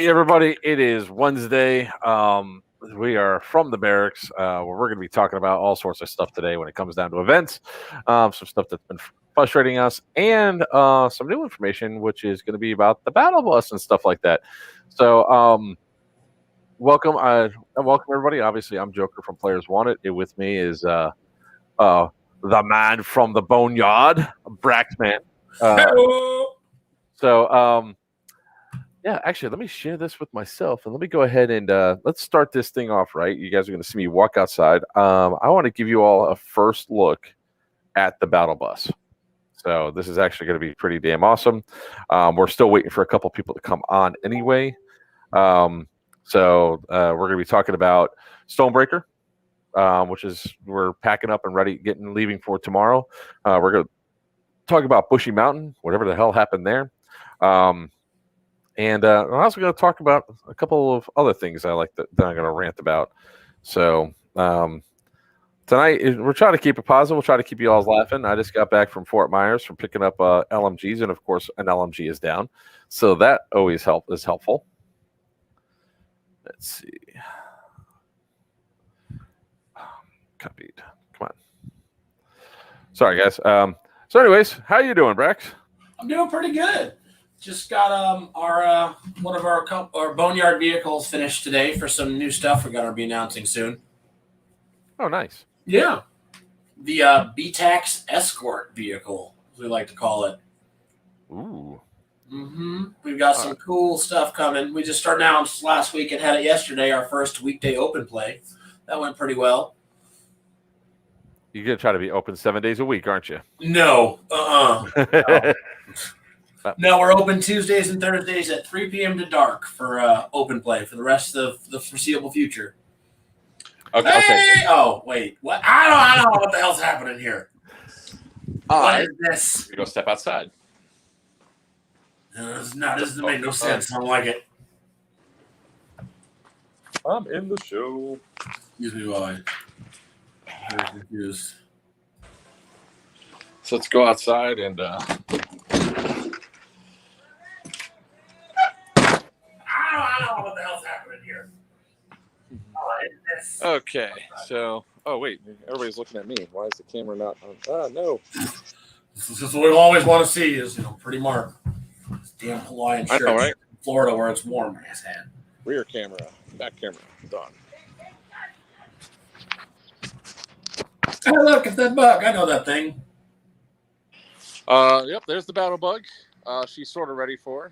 everybody. It is Wednesday. We are from the barracks where we're going to be talking about all sorts of stuff today when it comes down to events, some stuff that's been frustrating us, and some new information, which is going to be about the battle bus and stuff like that. So, welcome, everybody. Obviously, I'm Joker from Players Wanted. With me is the man from the Boneyard, Braxman. Yeah, actually, let me share this with myself, and let me go ahead and let's start this thing off right. You guys are going to see me walk outside. I want to give you all a first look at the battle bus. So this is actually going to be pretty damn awesome. We're still waiting for a couple people to come on anyway. We're going to be talking about Stonebreaker, which is we're packing up and leaving for tomorrow. We're going to talk about Bushy Mountain, whatever the hell happened there. And I'm also going to talk about a couple of other things I like that I'm going to rant about. So tonight, we're trying to keep it positive. We'll try to keep you all laughing. I just got back from Fort Myers from picking up LMGs, and of course, an LMG is down. So that always is helpful. Let's see. Copied. Come on. Sorry, guys. So anyways, how you doing, Brax? I'm doing pretty good. Just got our one of our Boneyard vehicles finished today for some new stuff we're going to be announcing soon. Oh, nice. Yeah. The BTAX Escort vehicle, as we like to call it. Ooh. Mm-hmm. We've got some cool stuff coming. We just started out last week and had it yesterday, our first weekday open play. That went pretty well. You're going to try to be open 7 days a week, aren't you? No. No. No, we're open Tuesdays and Thursdays at 3 p.m. to dark for open play for the rest of the foreseeable future. Okay. Hey! Oh, wait. What? I don't know what the hell's happening here. What is this? You go step outside. No, this doesn't make no sense. I don't like it. I'm in the show. Excuse me while I'm confused. So let's go outside and I don't know what the hell's happening here. Okay, so wait, everybody's looking at me. Why is the camera not on? No. This is what we always want to see is pretty mark. This damn Hawaiian shirt. I know, right? In Florida where it's warm, ass hand. Rear camera, back camera, done. Hey, look, it's that bug. I know that thing. Yep, there's the battle bug. She's sort of ready for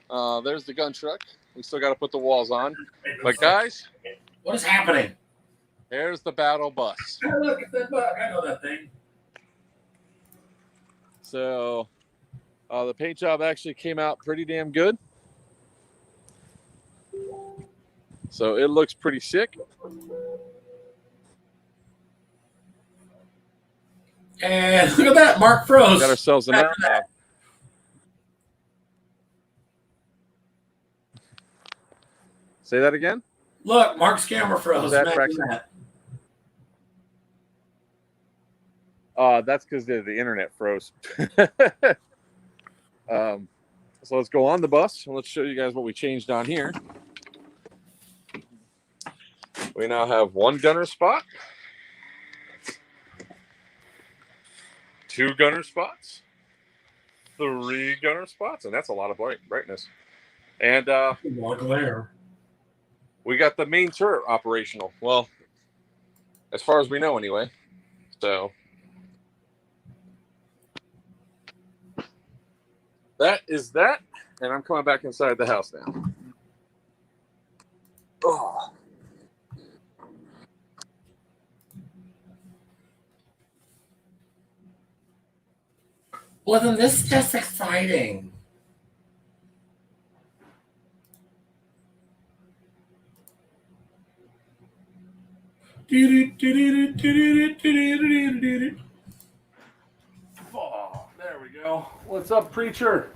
her. There's the gun truck. We still got to put the walls on. But guys, what is happening? There's the battle bus. Hey, look, it's that bug. I know that thing. So the paint job actually came out pretty damn good. So it looks pretty sick. And look at that, Mark froze. Got ourselves a map. Say that again? Look, Mark's camera froze. That's because the internet froze. So let's go on the bus and let's show you guys what we changed on here. We now have one gunner spot, 2 gunner spots, 3 gunner spots, and that's a lot of brightness. And more glare. We got the main turret operational. Well, as far as we know, anyway. So that is that, and I'm coming back inside the house now. Oh. Wasn't this just exciting? Oh, there we go. What's up, preacher?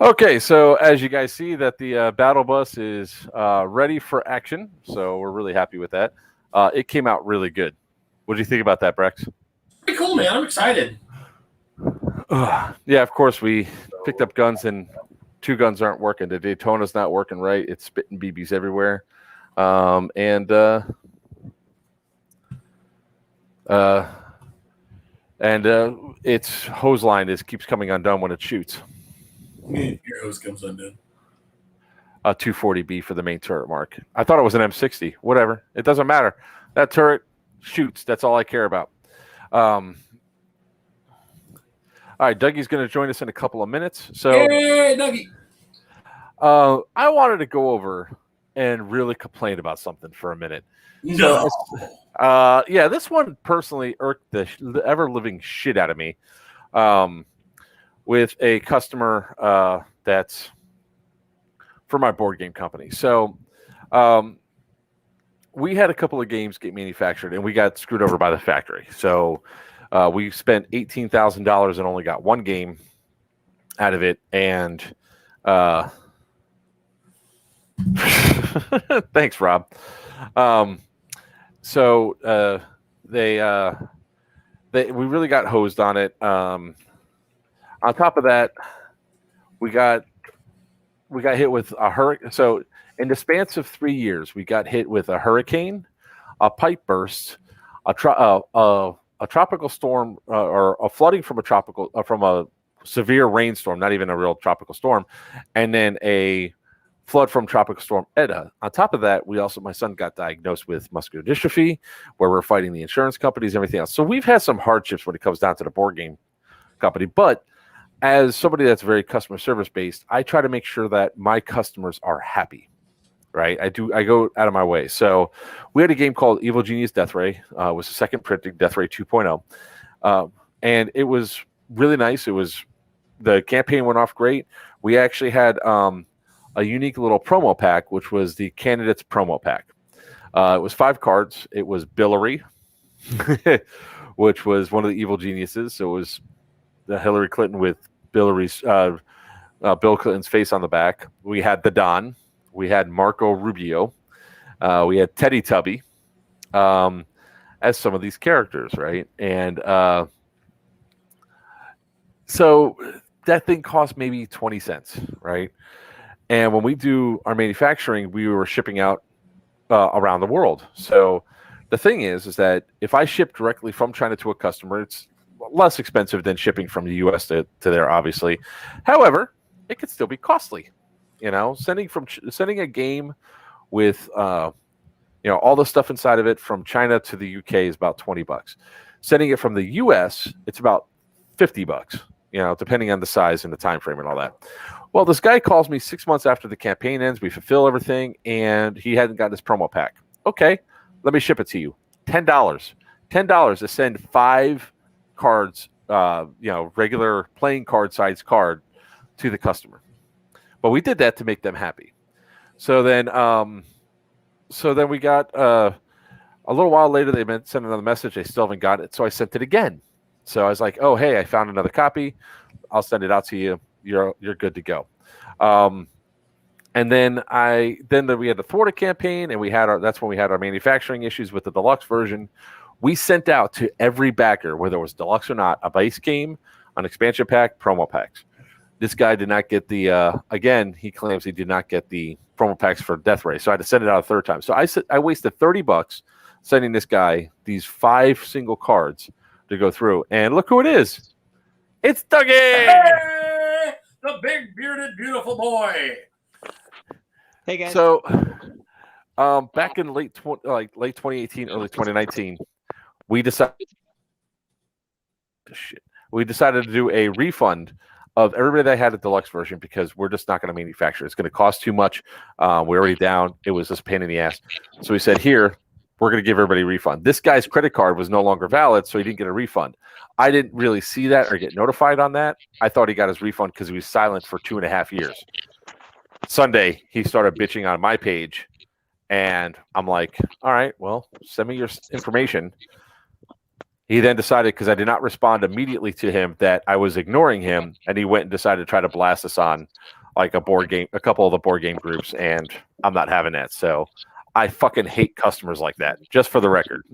Okay, so as you guys see that the battle bus is ready for action, so we're really happy with that. It came out really good. What do you think about that, Brex? Pretty cool, man. I'm excited. Yeah, of course, we picked up guns and two guns aren't working. The Daytona's not working right. It's spitting BBs everywhere. Its hose line keeps coming undone when it shoots. Your hose comes undone. A 240B for the main turret mark. I thought it was an M60. Whatever. It doesn't matter. That turret shoots. That's all I care about. All right, Dougie's going to join us in a couple of minutes. So, hey, Dougie. I wanted to go over and really complain about something for a minute. No. So, this one personally irked the ever-living shit out of me with a customer that's for my board game company. So we had a couple of games get manufactured, and we got screwed over by the factory. So we spent $18,000 and only got one game out of it. And thanks, Rob. So we really got hosed on it. On top of that, we got hit with a hurricane. So in the span of 3 years, we got hit with a hurricane, a pipe burst, a tropical storm, or a flooding from a severe rainstorm, not even a real tropical storm, and then a flood from Tropical Storm Eta. On top of that, my son got diagnosed with muscular dystrophy, where we're fighting the insurance companies and everything else. So we've had some hardships when it comes down to the board game company. But as somebody that's very customer service based, I try to make sure that my customers are happy, right? I go out of my way. So we had a game called Evil Genius Death Ray. It was the second printing, Death Ray 2.0. And it was really nice. The campaign went off great. We actually had a unique little promo pack, which was the Candidates promo pack. It was 5 cards. It was Billary, which was one of the evil geniuses. So it was the Hillary Clinton with Bill Clinton's face on the back. We had the Don. We had Marco Rubio. We had Teddy Tubby as some of these characters, right? And so that thing cost maybe 20 cents, right? And when we do our manufacturing, we were shipping out around the world. So the thing is that if I ship directly from China to a customer, it's less expensive than shipping from the U.S. to there, obviously. However, it could still be costly. Sending a game with all the stuff inside of it from China to the UK is about $20. Sending it from the U.S., it's about $50. Depending on the size and the time frame and all that. Well, this guy calls me 6 months after the campaign ends. We fulfill everything, and he hadn't gotten his promo pack. Okay, let me ship it to you. $10. $10 to send 5 cards, regular playing card size card to the customer. But we did that to make them happy. So then we got a little while later. They sent another message. They still haven't got it. So I sent it again. So I was like, "Oh, hey, I found another copy. I'll send it out to you. You're good to go." And then we had the Florida campaign, and that's when we had our manufacturing issues with the deluxe version. We sent out to every backer, whether it was deluxe or not, a base game, an expansion pack, promo packs. This guy did not get again, he claims he did not get the promo packs for Death Ray. So I had to send it out a third time. So I wasted $30 sending this guy these 5 single cards to go through. And look who it is. It's Dougie! Hey, the big bearded beautiful boy. Hey guys. So back in late 2018, early 2019, we decided to do a refund of everybody that had a deluxe version because we're just not going to manufacture. It's going to cost too much. We're already down. It was just a pain in the ass. So we said, here, we're going to give everybody a refund. This guy's credit card was no longer valid, so he didn't get a refund. I didn't really see that or get notified on that. I thought he got his refund because he was silent for 2.5 years. Sunday, he started bitching on my page, and I'm like, all right, well, send me your information. He then decided, because I did not respond immediately to him, that I was ignoring him, and he went and decided to try to blast us on like a couple of the board game groups, and I'm not having that. So I fucking hate customers like that, just for the record.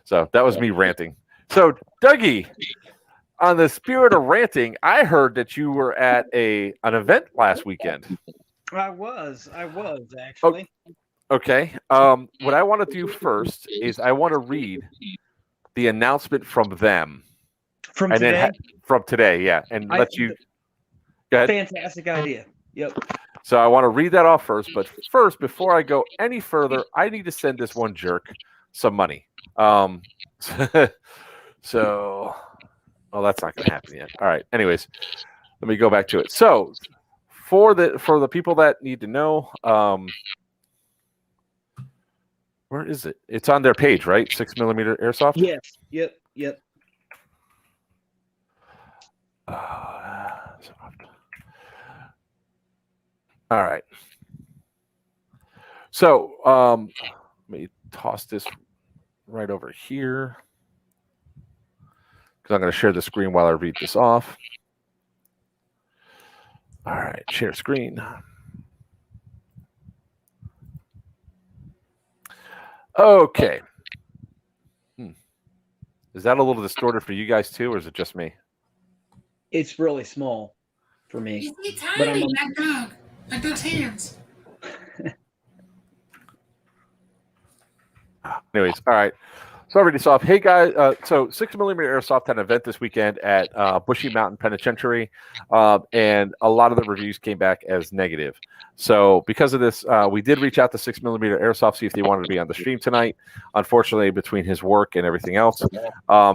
So that was me ranting. So, Dougie, on the spirit of ranting, I heard that you were at an event last weekend. I was actually. Okay. What I want to do first is I want to read the announcement from them. From today? From today, yeah. And let you go ahead. Fantastic idea. Yep. So I want to read that off first. But first, before I go any further, I need to send this one jerk some money. So, that's not going to happen yet. All right. Anyways, let me go back to it. So, for the people that need to know, where is it? It's on their page, right? 6mm airsoft. Yes. Yep. All right. So, let me toss this right over here because I'm going to share the screen while I read this off. All right, share screen. Okay. Is that a little distorted for you guys too, or is it just me? It's really small for me. He's tiny, like dog. Like those hands. Anyways, all right. So I already saw. Hey guys, so 6mm Airsoft had an event this weekend at Bushy Mountain Penitentiary, and a lot of the reviews came back as negative. So because of this, we did reach out to 6mm Airsoft, see if they wanted to be on the stream tonight. Unfortunately, between his work and everything else,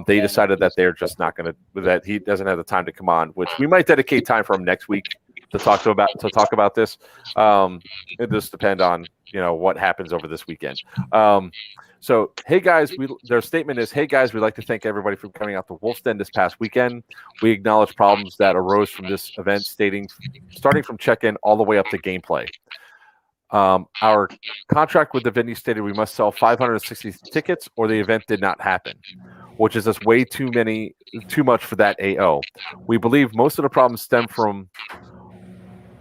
they decided that they're just not going to. That he doesn't have the time to come on. Which we might dedicate time for him next week to talk about this. It just depends on what happens over this weekend. So, hey guys, their statement is, hey guys, we'd like to thank everybody for coming out to Wolf's Den this past weekend. We acknowledge problems that arose from this event, starting from check-in all the way up to gameplay. Our contract with the venue stated we must sell 560 tickets or the event did not happen, which is just way too much for that AO. We believe most of the problems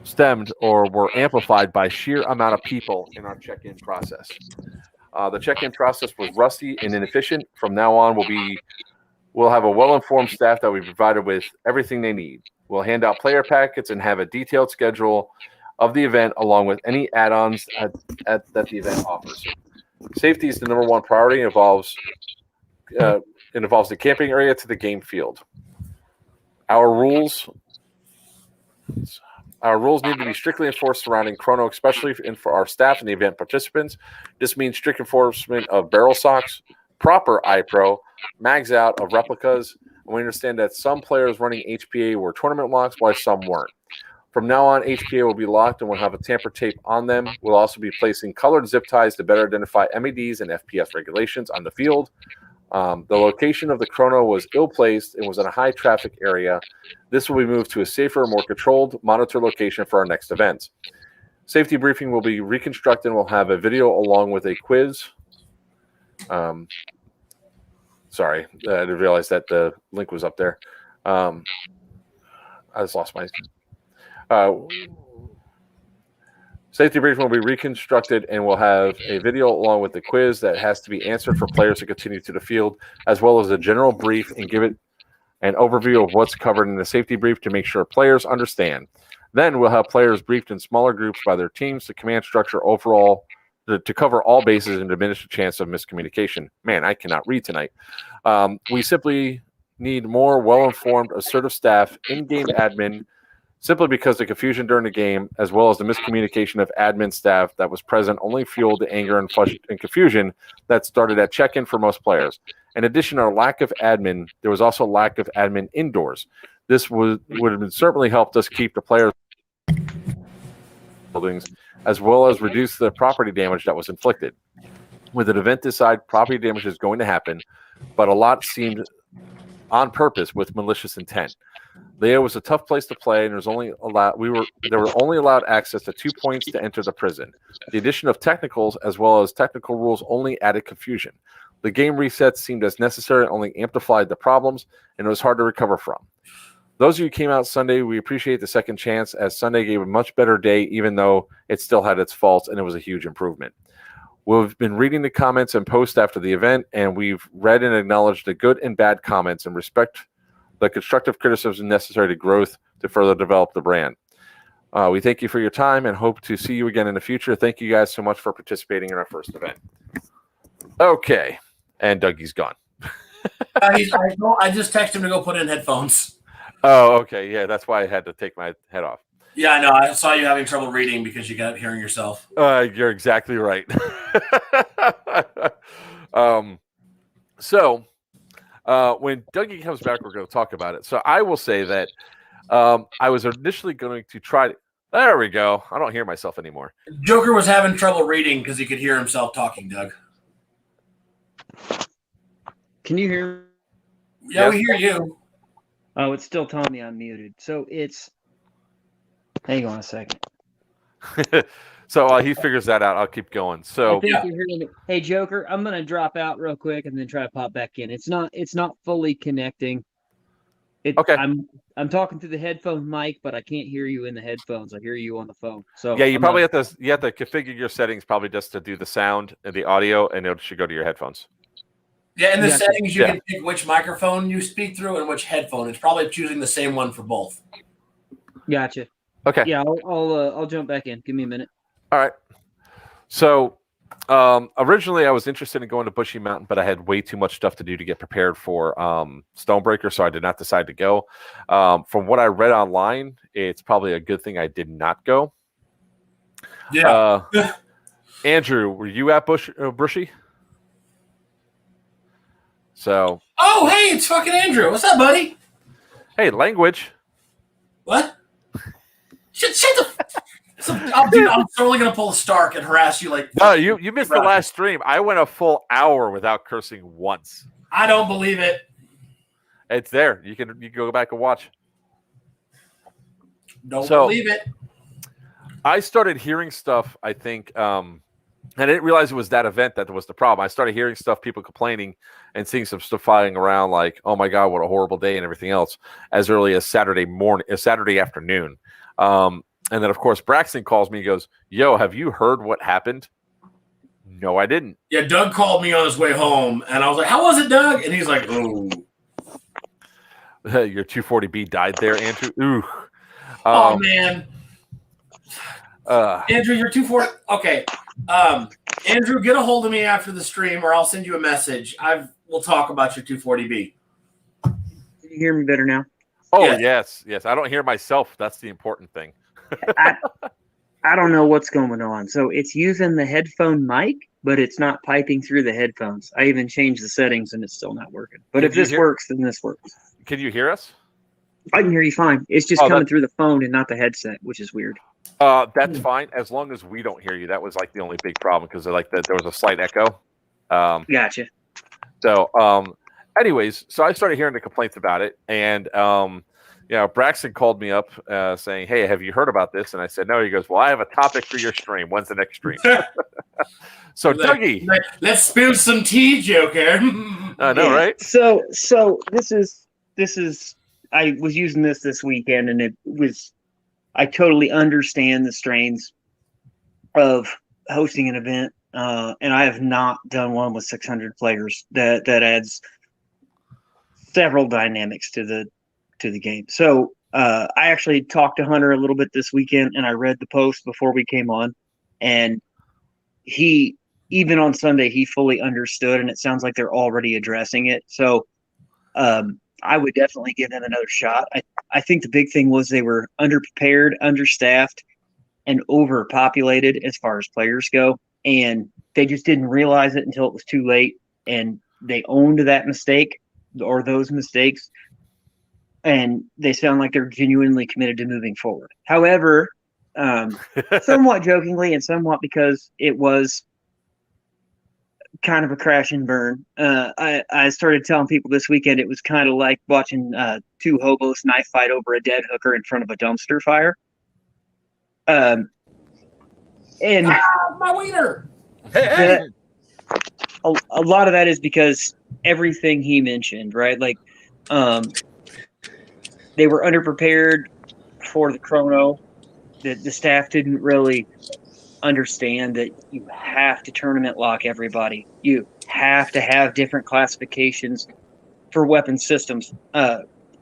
stemmed or were amplified by sheer amount of people in our check-in process. The check-in process was rusty and inefficient. From now on, we'll have a well-informed staff that we provided with everything they need. We'll hand out player packets and have a detailed schedule of the event along with any add-ons that the event offers. Safety is the number one priority. It involves the camping area to the game field. Our rules need to be strictly enforced surrounding Chrono, especially for our staff and the event participants. This means strict enforcement of barrel socks, proper iPro, mags out of replicas, and we understand that some players running HPA were tournament locks while some weren't. From now on, HPA will be locked and we'll have a tamper tape on them. We'll also be placing colored zip ties to better identify MEDs and FPS regulations on the field. The location of the Chrono was ill-placed and was in a high-traffic area. This will be moved to a safer, more controlled, monitor location for our next events. Safety briefing will be reconstructed and we'll have a video along with a quiz. Sorry, I didn't realize that the link was up there. I just lost my... Safety briefing will be reconstructed and we'll have a video along with the quiz that has to be answered for players to continue to the field, as well as a general brief and give it an overview of what's covered in the safety brief to make sure players understand. Then we'll have players briefed in smaller groups by their teams to command structure overall to cover all bases and diminish the chance of miscommunication. Man, I cannot read tonight. We simply need more well-informed, assertive staff, in-game admin, simply because the confusion during the game, as well as the miscommunication of admin staff that was present, only fueled the anger and confusion that started at check-in for most players. In addition to our lack of admin, there was also lack of admin indoors. This would have certainly helped us keep the players buildings, as well as reduce the property damage that was inflicted. With an event this side, property damage is going to happen, but a lot seemed on purpose with malicious intent. Leo was a tough place to play, and they were only allowed access to 2 points to enter the prison. The addition of technicals as well as technical rules only added confusion. The game resets seemed as necessary, only amplified the problems, and it was hard to recover from. Those of you who came out Sunday, we appreciate the second chance, as Sunday gave a much better day, even though it still had its faults, and it was a huge improvement. We've been reading the comments and posts after the event, and we've read and acknowledged the good and bad comments and respect the constructive criticism necessary to growth to further develop the brand. We thank you for your time and hope to see you again in the future. Thank you guys so much for participating in our first event. Okay. And Dougie's gone. I just texted him to go put in headphones. Oh, okay. Yeah, that's why I had to take my head off. Yeah, I know. I saw you having trouble reading because you got hearing yourself. You're exactly right. So when Dougie comes back, we're going to talk about it. So I will say that I was initially going to try to. There we go. I don't hear myself anymore. Joker was having trouble reading because he could hear himself talking, Doug. Can you hear? Yeah, we hear you. Oh, it's still telling me I'm muted. So it's. Hang on a second. So he figures that out. I'll keep going. So I think you're hearing me. Hey, Joker, I'm gonna drop out real quick and then try to pop back in. It's not fully connecting. Okay. I'm talking through the headphone mic, but I can't hear you in the headphones. I hear you on the phone. So yeah, you probably have to configure your settings probably just to do the sound and the audio, and it should go to your headphones. Yeah, in the settings you can pick which microphone you speak through and which headphone. It's probably choosing the same one for both. Gotcha. Okay. Yeah, I'll jump back in. Give me a minute. All right. So originally I was interested in going to Bushy Mountain, but I had way too much stuff to do to get prepared for Stonebreaker, so I did not decide to go. From what I read online, it's probably a good thing I did not go. Yeah. Andrew, were you at Bushy? So. Oh, hey, it's fucking Andrew. What's up, buddy? Hey, language. What? Shut the. I'm totally gonna pull a Stark and harass you like. No, you missed the last stream. I went a full hour without cursing once. I don't believe it. It's there. You can go back and watch. Don't believe it. I started hearing stuff. I think I didn't realize it was that event that was the problem. I started hearing stuff, people complaining, and seeing some stuff flying around, like, "Oh my god, what a horrible day," and everything else, as early as Saturday afternoon. And then, of course, Braxton calls me and goes, "Yo, have you heard what happened?" No, I didn't. Yeah, Doug called me on his way home, and I was like, "How was it, Doug?" And he's like, "Oh, your 240B died there, Andrew." Ooh. Oh man, Andrew, your 240. Okay, Andrew, get a hold of me after the stream, or I'll send you a message. We'll talk about your 240B. Can you hear me better now? Oh yes. I don't hear myself. That's the important thing. I don't know what's going on. So it's using the headphone mic, but it's not piping through the headphones. I even changed the settings and it's still not working. But if this works, then this works. Can you hear us? I can hear you fine. It's just coming through the phone and not the headset, which is weird. That's fine as long as we don't hear you. That was like the only big problem because there was a slight echo. Gotcha. So, anyways, so I started hearing the complaints about it, and Braxton called me up saying, "Hey, have you heard about this?" And I said, "No." He goes, "Well, I have a topic for your stream. When's the next stream?" So, Dougie, let's spill some tea, Joker. I know, right? So this is. I was using this weekend, and it was. I totally understand the strains of hosting an event, and I have not done one with 600 players. That adds several dynamics to the game. So I actually talked to Hunter a little bit this weekend, and I read the post before we came on, and he, even on Sunday, he fully understood, and it sounds like they're already addressing it. So I would definitely give them another shot. I think the big thing was they were underprepared, understaffed, and overpopulated as far as players go, and they just didn't realize it until it was too late, and they owned that mistake or those mistakes, and they sound like they're genuinely committed to moving forward. However, somewhat jokingly and somewhat because it was kind of a crash and burn, I started telling people this weekend it was kind of like watching two hobos knife fight over a dead hooker in front of a dumpster fire. And my wiener. Hey. A lot of that is because everything he mentioned, right? Like, they were underprepared for the chrono. The staff didn't really understand that you have to tournament lock everybody. You have to have different classifications for weapon systems.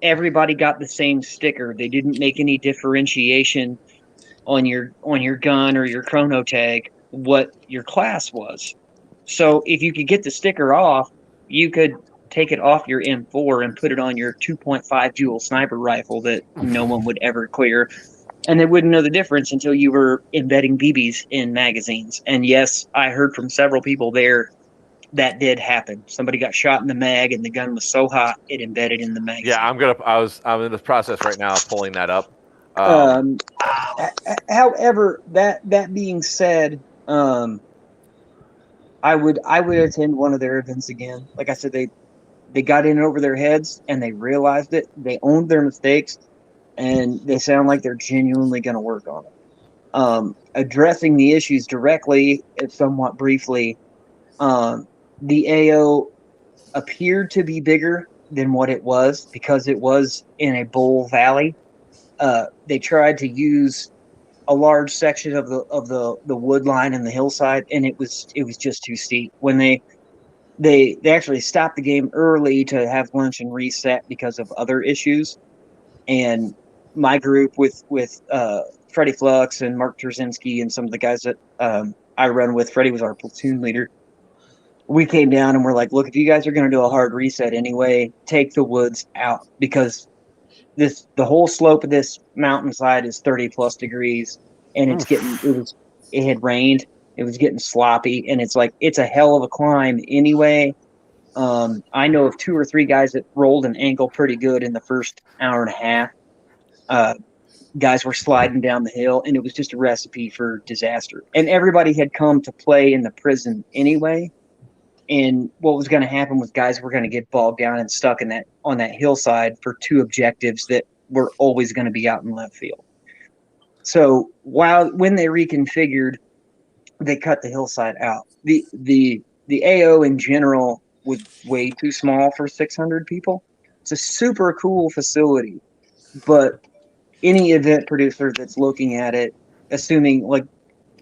everybody got the same sticker. They didn't make any differentiation on your gun or your chrono tag what your class was. So if you could get the sticker off, you could take it off your M4 and put it on your 2.5 Jewel sniper rifle that no one would ever clear. And they wouldn't know the difference until you were embedding BBs in magazines. And yes, I heard from several people there that did happen. Somebody got shot in the mag and the gun was so hot it embedded in the magazine. Yeah, I'm in the process right now of pulling that up. However, that being said, I would attend one of their events again. Like I said, they got in over their heads and they realized it. They owned their mistakes, and they sound like they're genuinely going to work on it. Addressing the issues directly, somewhat briefly, the AO appeared to be bigger than what it was because it was in a bowl valley. They tried to use a large section of the wood line and the hillside, and it was just too steep. When they actually stopped the game early to have lunch and reset because of other issues. And my group with Freddie Flux and Mark Trzynski and some of the guys that I run with, Freddie was our platoon leader. We came down and we're like, look, if you guys are going to do a hard reset anyway, take the woods out, because the whole slope of this mountainside is 30 plus degrees, and it had rained. It was getting sloppy, and it's a hell of a climb anyway. I know of 2 or 3 guys that rolled an ankle pretty good in the first hour and a half. Guys were sliding down the hill, and it was just a recipe for disaster. And everybody had come to play in the prison anyway. And what was going to happen was guys were going to get bogged down and stuck on that hillside for 2 objectives that were always going to be out in left field. So when they reconfigured, they cut the hillside out. The AO in general was way too small for 600 people. It's a super cool facility, but any event producer that's looking at it, assuming, like,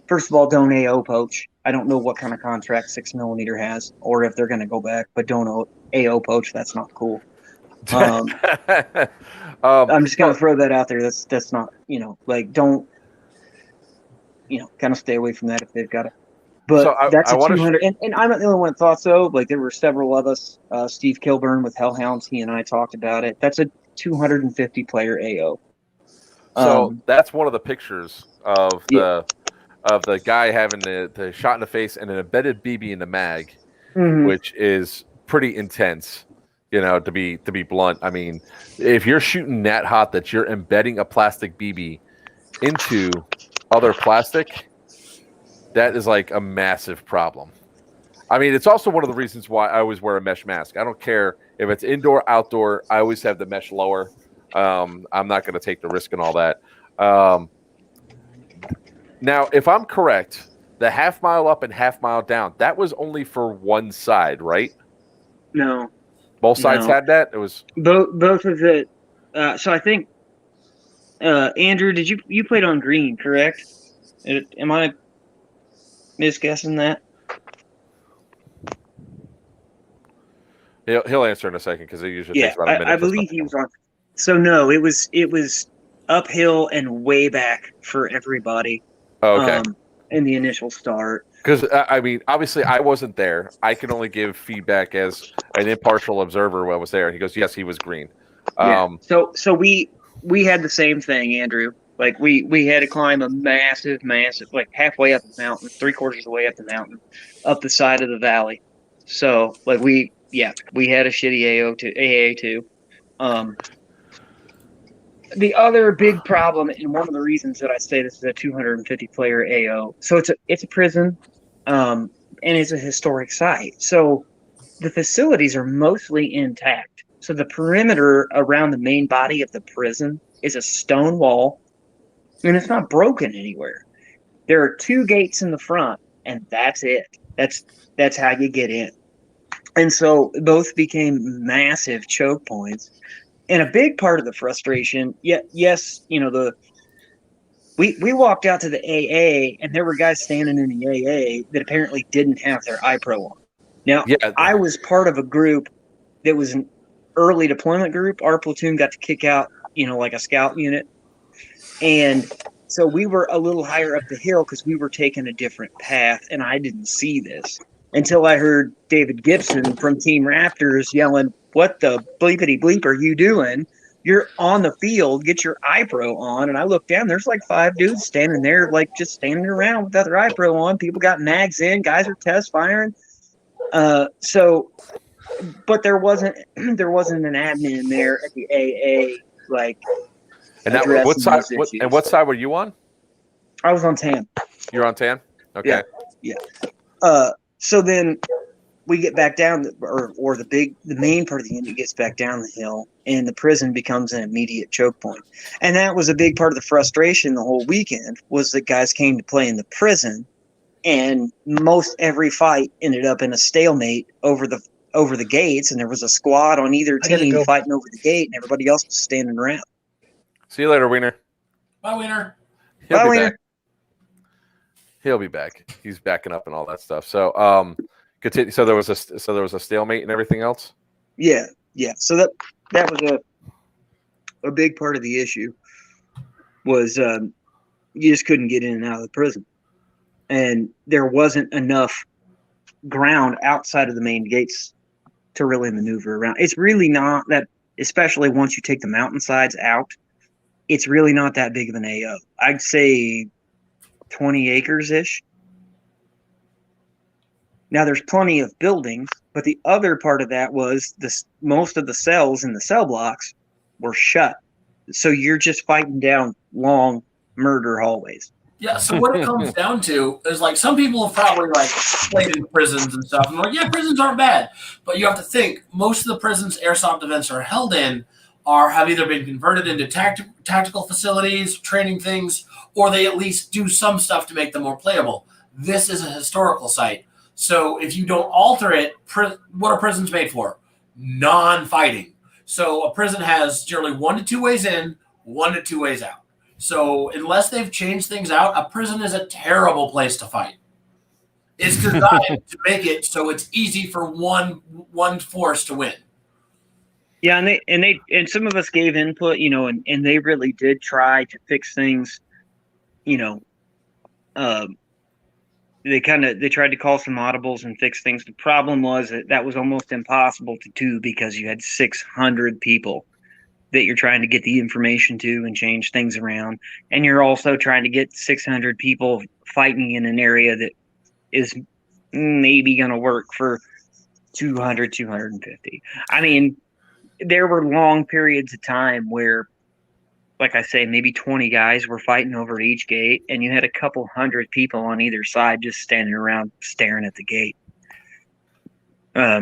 first of all, don't AO poach. I don't know what kind of contract 6mm has, or if they're going to go back, but don't AO poach. That's not cool. I'm just going to throw that out there. That's not, don't, kind of stay away from that if they've got it. But so that's a 200, and I'm not the only one that thought so. Like, there were several of us. Steve Kilburn with Hellhounds, he and I talked about it. That's a 250 player AO. So that's one of the pictures of the guy having the shot in the face and an embedded BB in the mag, which is pretty intense, to be blunt. I mean, if you're shooting that hot that you're embedding a plastic BB into other plastic, that is like a massive problem. I mean, it's also one of the reasons why I always wear a mesh mask. I don't care if it's indoor, outdoor. I always have the mesh lower. I'm not going to take the risk and all that. Now, if I'm correct, the half mile up and half mile down, that was only for one side, right? No. Both sides had that? It was both of it. So I think, Andrew, did you played on green, correct? Am I misguessing that? He'll answer in a second because it usually takes about a minute. I believe he was on. So no, it was uphill and way back for everybody. Oh, okay. In the initial start. Because I mean, obviously, I wasn't there. I can only give feedback as an impartial observer when I was there. And he goes, "Yes, he was green." So we had the same thing, Andrew. Like we had to climb a massive, like halfway up the mountain, 3/4 of the way up the mountain, up the side of the valley. So like we had a shitty AA too. The other big problem, and one of the reasons that I say this is a 250 player AO, so it's a prison, and it's a historic site. So the facilities are mostly intact. So the perimeter around the main body of the prison is a stone wall, and it's not broken anywhere. There are 2 gates in the front, and that's it. That's how you get in. And so both became massive choke points. And a big part of the frustration, yes, we walked out to the AA, and there were guys standing in the AA that apparently didn't have their iPro on. Now, I was part of a group that was early deployment group, our platoon got to kick out, like a scout unit. And so we were a little higher up the hill because we were taking a different path, and I didn't see this until I heard David Gibson from Team Raptors yelling, "What the bleepity bleep are you doing? You're on the field. Get your iPro on." And I looked down. There's like 5 dudes standing there, like just standing around without their iPro on. People got mags in. Guys are test firing. But there wasn't an admin there at the AA like what side? these issues. And what side were you on? I was on TAN. You're on TAN. Okay. Yeah. So then we get back down, or the main part of the unit gets back down the hill, and the prison becomes an immediate choke point. And that was a big part of the frustration the whole weekend, was that guys came to play in the prison, and most every fight ended up in a stalemate over the gates, and there was a squad on either team fighting over the gate, and everybody else was standing around. See you later, Wiener. Bye, Wiener. Bye, Wiener. He'll be back. He's backing up and all that stuff. So, continue. So there was a stalemate and everything else. Yeah. So that was a big part of the issue. Was you just couldn't get in and out of the prison, and there wasn't enough ground outside of the main gates to really maneuver around. It's really not that, especially once you take the mountainsides out. It's really not that big of an AO. I'd say 20 acres-ish. Now, there's plenty of buildings, but the other part of that was most of the cells in the cell blocks were shut. So you're just fighting down long murder hallways. Yeah, so what it comes down to is, like, some people have probably, like, played in prisons and stuff, and they're like, yeah, prisons aren't bad. But you have to think, most of the prisons airsoft events are held in have either been converted into tactical facilities, training things, or they at least do some stuff to make them more playable. This is a historical site. So if you don't alter it, what are prisons made for? Non-fighting. So a prison has generally 1 to 2 ways in, 1 to 2 ways out. So unless they've changed things out, a prison is a terrible place to fight. It's designed to make it so it's easy for one force to win. Yeah, and some of us gave input, and they really did try to fix things. They tried to call some audibles and fix things. The problem was that was almost impossible to do because you had 600 people that you're trying to get the information to and change things around, and you're also trying to get 600 people fighting in an area that is maybe going to work for 200, 250. I mean, there were long periods of time where, like I say, maybe 20 guys were fighting over at each gate, and you had a couple hundred people on either side just standing around staring at the gate. At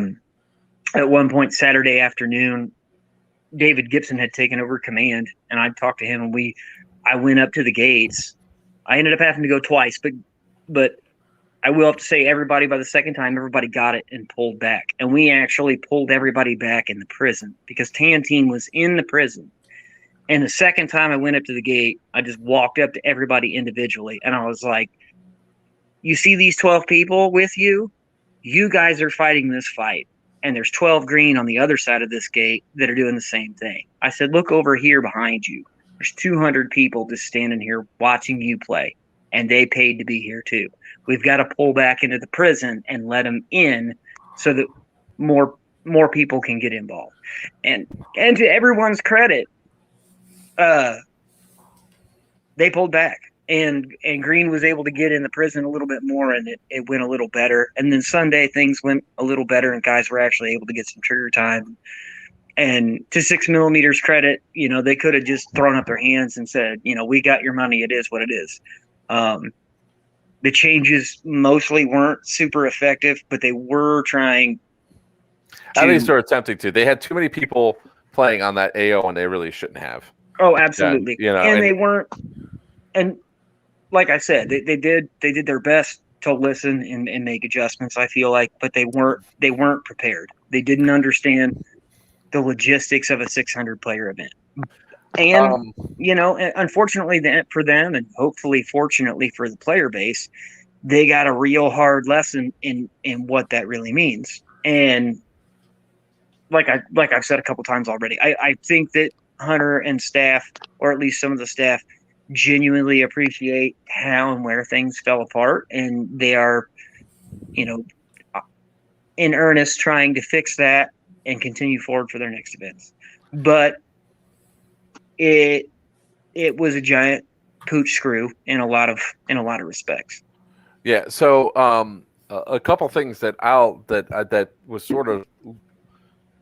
one point Saturday afternoon, David Gibson had taken over command, and I talked to him, and I went up to the gates. I ended up having to go twice, but I will have to say, everybody, by the second time, everybody got it and pulled back. And we actually pulled everybody back in the prison because TAN team was in the prison. And the second time I went up to the gate, I just walked up to everybody individually. And I was like, you see these 12 people with you? You guys are fighting this fight. And there's 12 green on the other side of this gate that are doing the same thing. I said, look over here behind you. There's 200 people just standing here watching you play. And they paid to be here too. We've got to pull back into the prison and let them in so that more people can get involved. And to everyone's credit, they pulled back, and Green was able to get in the prison a little bit more, and it went a little better. And then Sunday things went a little better, and guys were actually able to get some trigger time. And to 6mm's credit, they could have just thrown up their hands and said, we got your money. It is what it is. The changes mostly weren't super effective, but they were trying. At least they're attempting to. They had too many people playing on that AO, and they really shouldn't have. Oh, absolutely. And they weren't. And like I said, they did their best to listen and make adjustments, I feel like, but they weren't prepared. They didn't understand the logistics of a 600 player event. And, unfortunately for them, and hopefully fortunately for the player base, they got a real hard lesson in what that really means. And like I've said a couple times already, I think that Hunter and staff, or at least some of the staff, genuinely appreciate how and where things fell apart, and they are, in earnest trying to fix that and continue forward for their next events. But it was a giant pooch screw in a lot of respects. Yeah. So a couple things that that was sort of,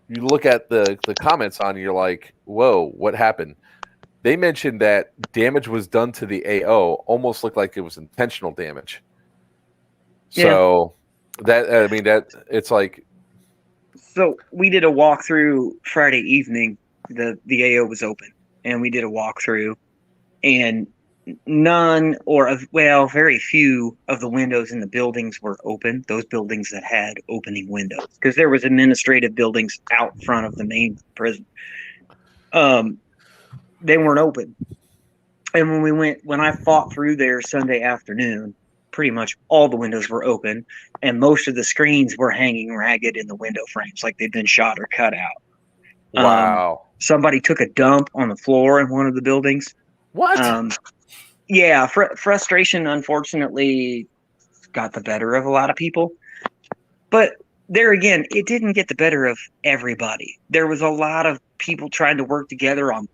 you look at the comments on, you're like, whoa, what happened? They mentioned that damage was done to the AO, almost looked like it was intentional damage. So that it's like. So we did a walkthrough Friday evening. The AO was open, and we did a walkthrough, and very few of the windows in the buildings were open. Those buildings that had opening windows, because there was administrative buildings out front of the main prison. They weren't open. And when I fought through there Sunday afternoon, pretty much all the windows were open, and most of the screens were hanging ragged in the window frames, like they'd been shot or cut out. Wow. Somebody took a dump on the floor in one of the buildings. What? Yeah, frustration, unfortunately, got the better of a lot of people. But there again, it didn't get the better of everybody. There was a lot of people trying to work together on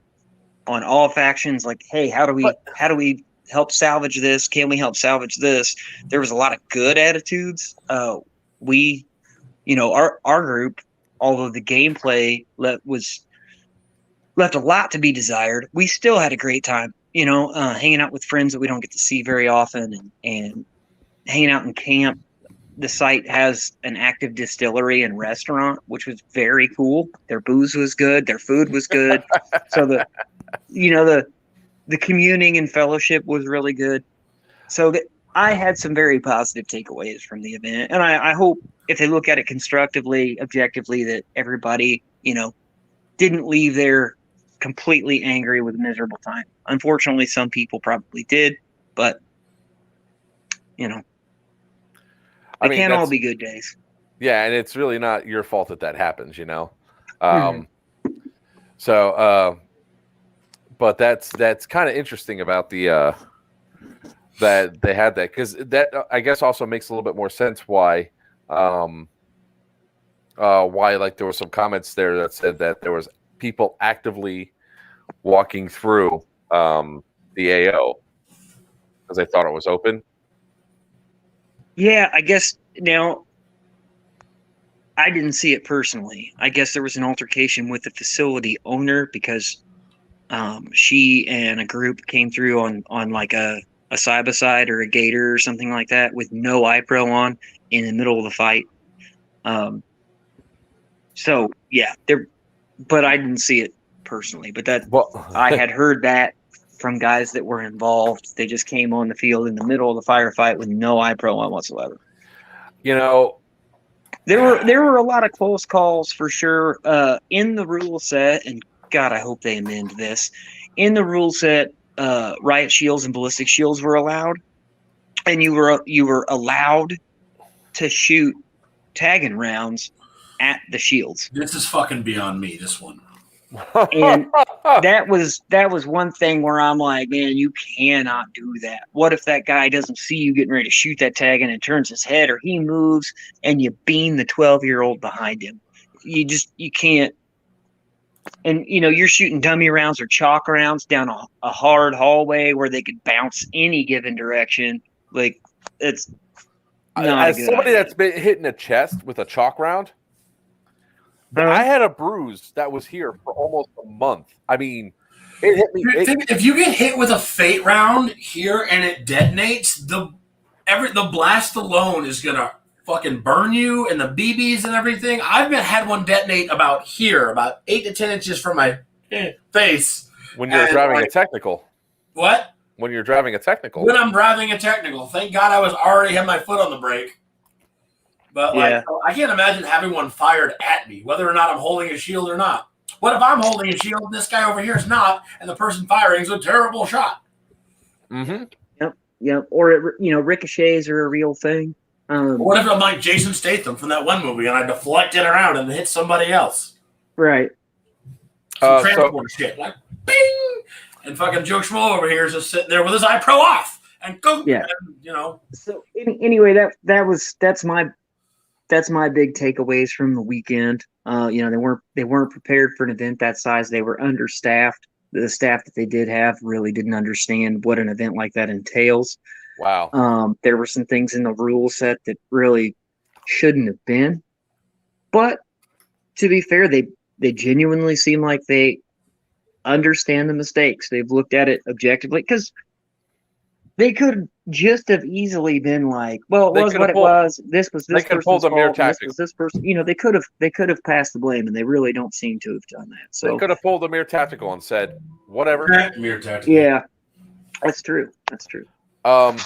all factions. Like, hey, how do we help salvage this? Can we help salvage this? There was a lot of good attitudes. Our group, although the gameplay left a lot to be desired, we still had a great time. Hanging out with friends that we don't get to see very often, and hanging out in camp. The site has an active distillery and restaurant, which was very cool. Their booze was good. Their food was good. So the communing and fellowship was really good. So I had some very positive takeaways from the event. And I hope, if they look at it constructively, objectively, that everybody, didn't leave there completely angry with a miserable time. Unfortunately, some people probably did, but they can't all be good days. Yeah, and it's really not your fault that happens, Mm-hmm. So, but that's kind of interesting about the that they had that, because that I guess also makes a little bit more sense why like there were some comments there that said that there was people actively walking through the AO because they thought it was open. Yeah, I guess now I didn't see it personally. I guess there was an altercation with the facility owner because she and a group came through on like a side-by-side or a gator or something like that with no iPro on in the middle of the fight. So yeah, but I didn't see it personally. But I had heard that from guys that were involved. They just came on the field in the middle of the firefight with no iPro on whatsoever. There were a lot of close calls for sure. In the rule set, and God, I hope they amend this. In the rule set, riot shields and ballistic shields were allowed, and you were allowed to shoot tagging rounds at the shields. This is fucking beyond me, this one. And that was one thing where I'm like, man, you cannot do that. What if that guy doesn't see you getting ready to shoot that tag and it turns his head, or he moves and you beam the 12-year-old behind him? You can't. And you're shooting dummy rounds or chalk rounds down a hard hallway where they could bounce any given direction. Like, it's not as somebody that's been hit in the chest with a chalk round. I had a bruise that was here for almost a month. I mean, it hit me. If you get hit with a fate round here and it detonates, the blast alone is gonna fucking burn you, and the BBs and everything. I've had one detonate about 8 to 10 inches from my face. When you're driving a technical. What? When you're driving a technical. When I'm driving a technical. Thank God I was already had my foot on the brake. But I can't imagine having one fired at me, whether or not I'm holding a shield or not. What if I'm holding a shield and this guy over here is not, and the person firing is a terrible shot? Mm-hmm. Yep. Or ricochets are a real thing. What if I'm like Jason Statham from that one movie and I deflect it around and hit somebody else? Right. Some transport shit, like bing, and fucking Joe Schmo over here is just sitting there with his iPro off and go. Yeah. And, you know. So anyway, that's my big takeaways from the weekend. They weren't prepared for an event that size. They were understaffed. The staff that they did have really didn't understand what an event like that entails. Wow. There were some things in the rule set that really shouldn't have been. But to be fair, they genuinely seem like they understand the mistakes. They've looked at it objectively because they could just have easily been like, well, it was what it was. This was this person's fault. This was this person. They could have passed the blame, and they really don't seem to have done that. So they could have pulled a mere tactical and said, whatever. Mere tactical. Yeah, that's true. That's true. The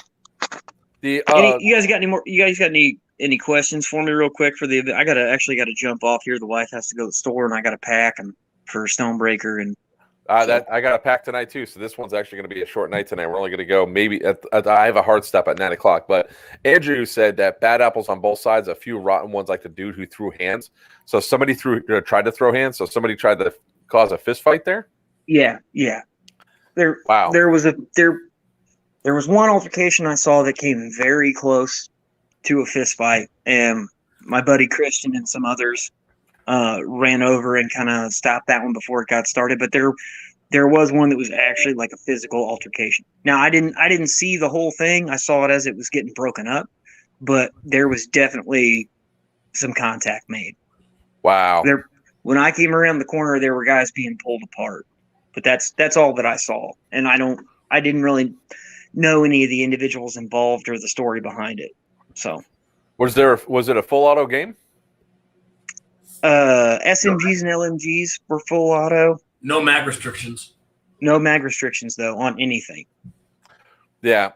you guys got any more? You guys got any questions for me, real quick, for the event? I gotta jump off here. The wife has to go to the store, and I gotta pack and for Stonebreaker and. That I got to pack tonight too, so this one's actually going to be a short night tonight. We're only going to go maybe I have a hard stop at 9 o'clock. But Andrew said that bad apples on both sides, a few rotten ones, like the dude who threw hands. So somebody tried to throw hands. So somebody tried to cause a fist fight there. Yeah. There was one altercation I saw that came very close to a fist fight, and my buddy Christian and some others ran over and kind of stopped that one before it got started. But there was one that was actually like a physical altercation. Now I didn't see the whole thing. I saw it as it was getting broken up, but there was definitely some contact made. Wow. When I came around the corner, there were guys being pulled apart, but that's all that I saw. And I didn't really know any of the individuals involved or the story behind it. So was it a full auto game? SMGs and LMGs were full auto. No mag restrictions. No mag restrictions, though, on anything. Yeah.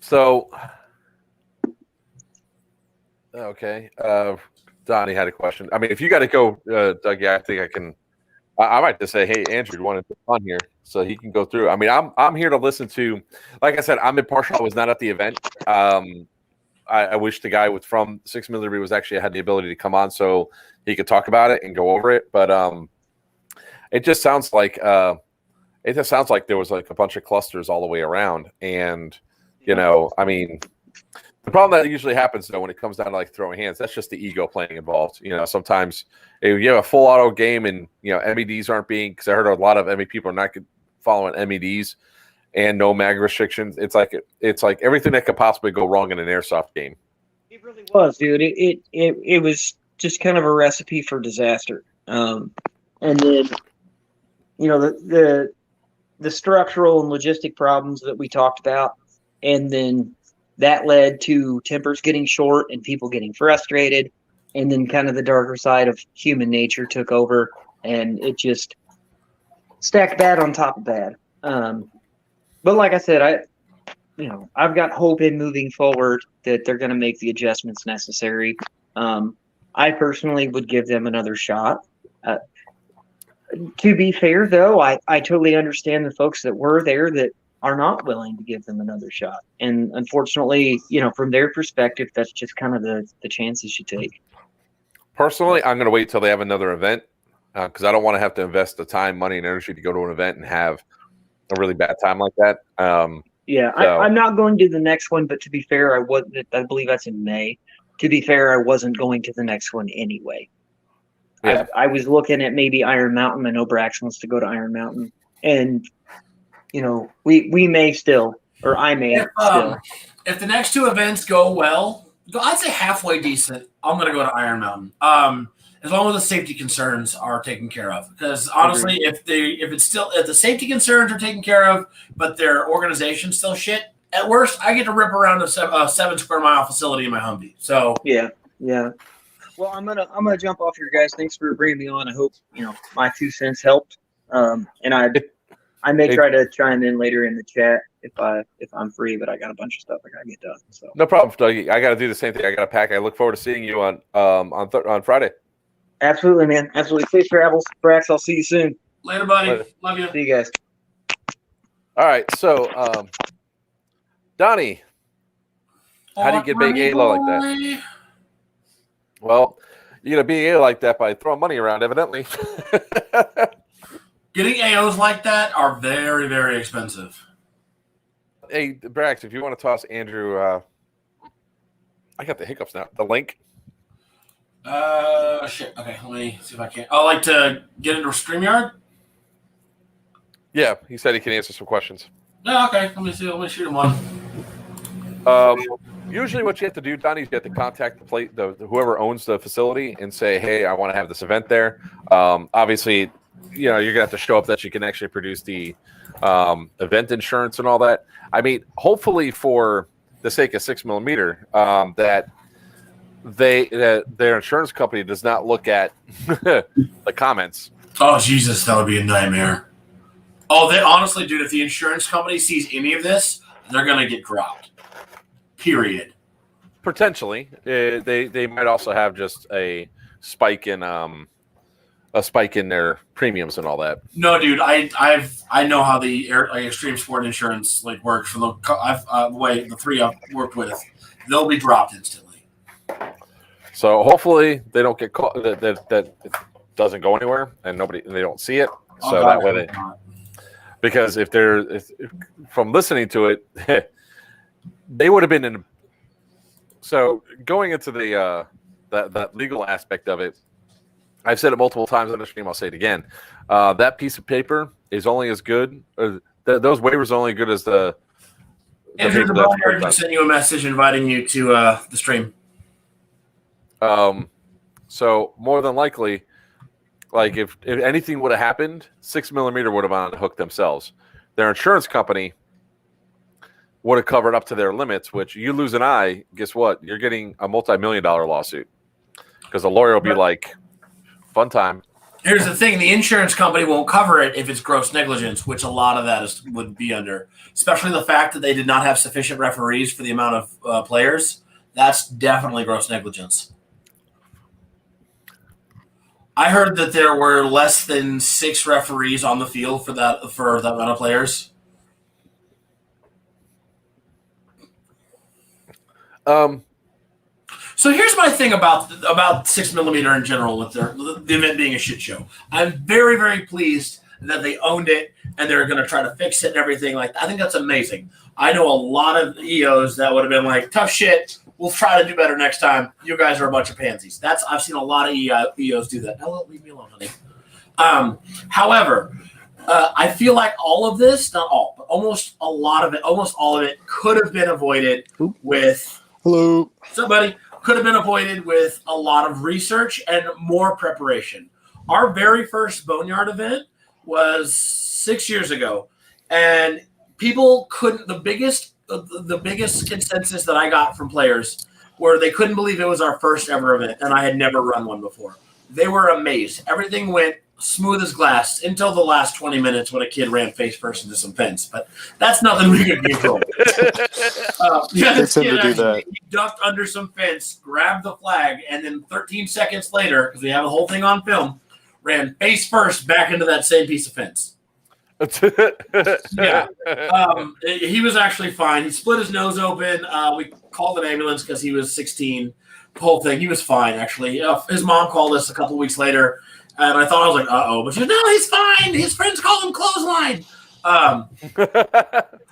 So, okay. Donnie had a question. I mean, if you got to go, Doug, yeah, I think I can. I might just say, hey, Andrew, you want to come on here so he can go through. I mean, I'm here to listen to. Like I said, I'm impartial. I was not at the event. I wish the guy from 6 Millimeter was actually had the ability to come on so he could talk about it and go over it. But it just sounds like there was like a bunch of clusters all the way around. And I mean, the problem that usually happens though when it comes down to like throwing hands, that's just the ego playing involved. Sometimes if you have a full auto game and MEDs aren't being, because I heard a lot of ME people are not following MEDs. And no mag restrictions. It's like everything that could possibly go wrong in an airsoft game. It really was, dude. It was just kind of a recipe for disaster. And then, the structural and logistic problems that we talked about, and then that led to tempers getting short and people getting frustrated, and then kind of the darker side of human nature took over, and it just stacked bad on top of bad. But like I said, I've got hope in moving forward that they're going to make the adjustments necessary. I personally would give them another shot. To be fair, though, I totally understand the folks that were there that are not willing to give them another shot. And unfortunately, from their perspective, that's just kind of the chances you take. Personally, I'm going to wait till they have another event because I don't want to have to invest the time, money, and energy to go to an event and have a really bad time like that. I'm not going to the next one, but to be fair, I believe that's in May. To be fair, I wasn't going to the next one anyway. Yeah. I was looking at maybe Iron Mountain. I know Brax wants to go to Iron Mountain, and we may still, or I may still. If the next two events go well, I'd say halfway decent. I'm going to go to Iron Mountain. As long as the safety concerns are taken care of. Because honestly, if the safety concerns are taken care of, but their organization's still shit, at worst, I get to rip around a 7 square mile facility in my Humvee. So yeah. Well, I'm gonna jump off here, guys. Thanks for bringing me on. I hope my 2 cents helped. And I may try to chime in later in the chat if I'm free, but I got a bunch of stuff I gotta get done. So no problem, Dougie. I got to do the same thing. I got to pack. I look forward to seeing you on Friday. Absolutely, man. Absolutely. Safe travels. Brax, I'll see you soon. Later, buddy. Later. Love you. See you guys. All right. So, Donnie, how do you get big ALO like that? Well, You get a BA like that by throwing money around, evidently. Getting AOs like that are very, very expensive. Hey, Brax, if you want to toss Andrew, I got the hiccups now. The link. Shit. Okay, let me see if I can. I like to get into StreamYard. Yeah, he said he can answer some questions. Yeah, okay. Let me see. Let me shoot him one. Usually, what you have to do, Donnie, is you have to contact the whoever owns the facility and say, "Hey, I want to have this event there." Obviously, you're gonna have to show up that you can actually produce the event insurance and all that. I mean, hopefully, for the sake of 6mm, that their insurance company does not look at the comments. Oh Jesus, that would be a nightmare. Oh, they honestly, dude, if the insurance company sees any of this, they're gonna get dropped. Period. Potentially, they might also have just a spike in their premiums and all that. No, dude, I know how the extreme sport insurance works from the three I've worked with. They'll be dropped instantly. So hopefully they don't get caught. That it doesn't go anywhere and they don't see it. So that way because if from listening to it, they would have been in. So going into the that legal aspect of it, I've said it multiple times on the stream. I'll say it again. That piece of paper is only as good. Those waivers are only good as the. Andrew, the Boneyard just sent you a message inviting you to the stream. So more than likely, if anything would have happened, 6mm would have been on the hook themselves. Their insurance company would have covered up to their limits, which you lose an eye, guess what? You're getting a multi-million-dollar lawsuit because the lawyer will be like, fun time. Here's the thing. The insurance company won't cover it if it's gross negligence, which a lot of that would be under, especially the fact that they did not have sufficient referees for the amount of players. That's definitely gross negligence. I heard that there were less than 6 referees on the field for that amount of players. So here's my thing about 6mm in general with the event being a shit show. I'm very, very pleased that they owned it and they're going to try to fix it and everything. I think that's amazing. I know a lot of EOs that would have been like, tough shit. We'll try to do better next time. You guys are a bunch of pansies. I've seen a lot of EOs do that. Now leave me alone, honey. However, I feel like all of this, not all, but almost all of it could have been avoided with. Hello. Somebody could have been avoided with a lot of research and more preparation. Our very first Boneyard event was 6 years ago, and people couldn't. The biggest consensus that I got from players were they couldn't believe it was our first ever event, and I had never run one before. They were amazed. Everything went smooth as glass until the last 20 minutes when a kid ran face first into some fence. But that's nothing we could control. He ducked under some fence, grabbed the flag, and then 13 seconds later, because we have the whole thing on film, ran face first back into that same piece of fence. Yeah. He was actually fine. He split his nose open. We called an ambulance because he was 16. The whole thing. He was fine, actually. His mom called us a couple weeks later. And I thought, I was like, uh-oh. But she was, no, he's fine. His friends call him clothesline.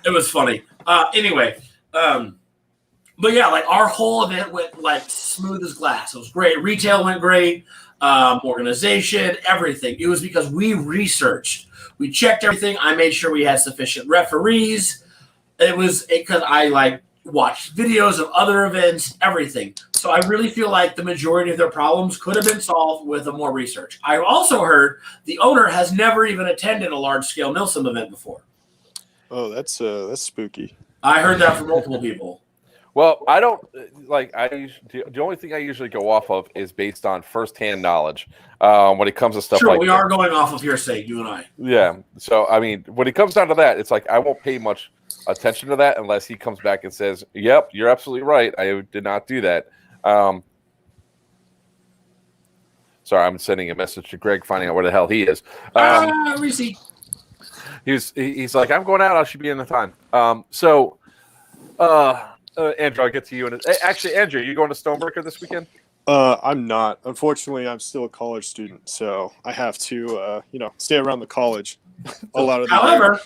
It was funny. Anyway. But yeah, our whole event went smooth as glass. It was great. Retail went great. Organization, everything. It was because we researched. We checked everything. I made sure we had sufficient referees. It was because I watched videos of other events, everything. So I really feel like the majority of their problems could have been solved with more research. I also heard the owner has never even attended a large-scale Milsim event before. Oh, that's spooky. I heard that from multiple people. Well, I don't the only thing I usually go off of is based on firsthand knowledge when it comes to stuff we are going off of hearsay, you and I. Yeah. So, I mean, when it comes down to that, it's I won't pay much attention to that unless he comes back and says, yep, you're absolutely right. I did not do that. Sorry, I'm sending a message to Greg finding out where the hell he is. Receipt. He's like, I'm going out. I should be in the time. Andrew, I'll get to you. Actually, Andrew, you going to Stonebreaker this weekend? I'm not. Unfortunately, I'm still a college student, so I have to, stay around the college a lot of the year. However,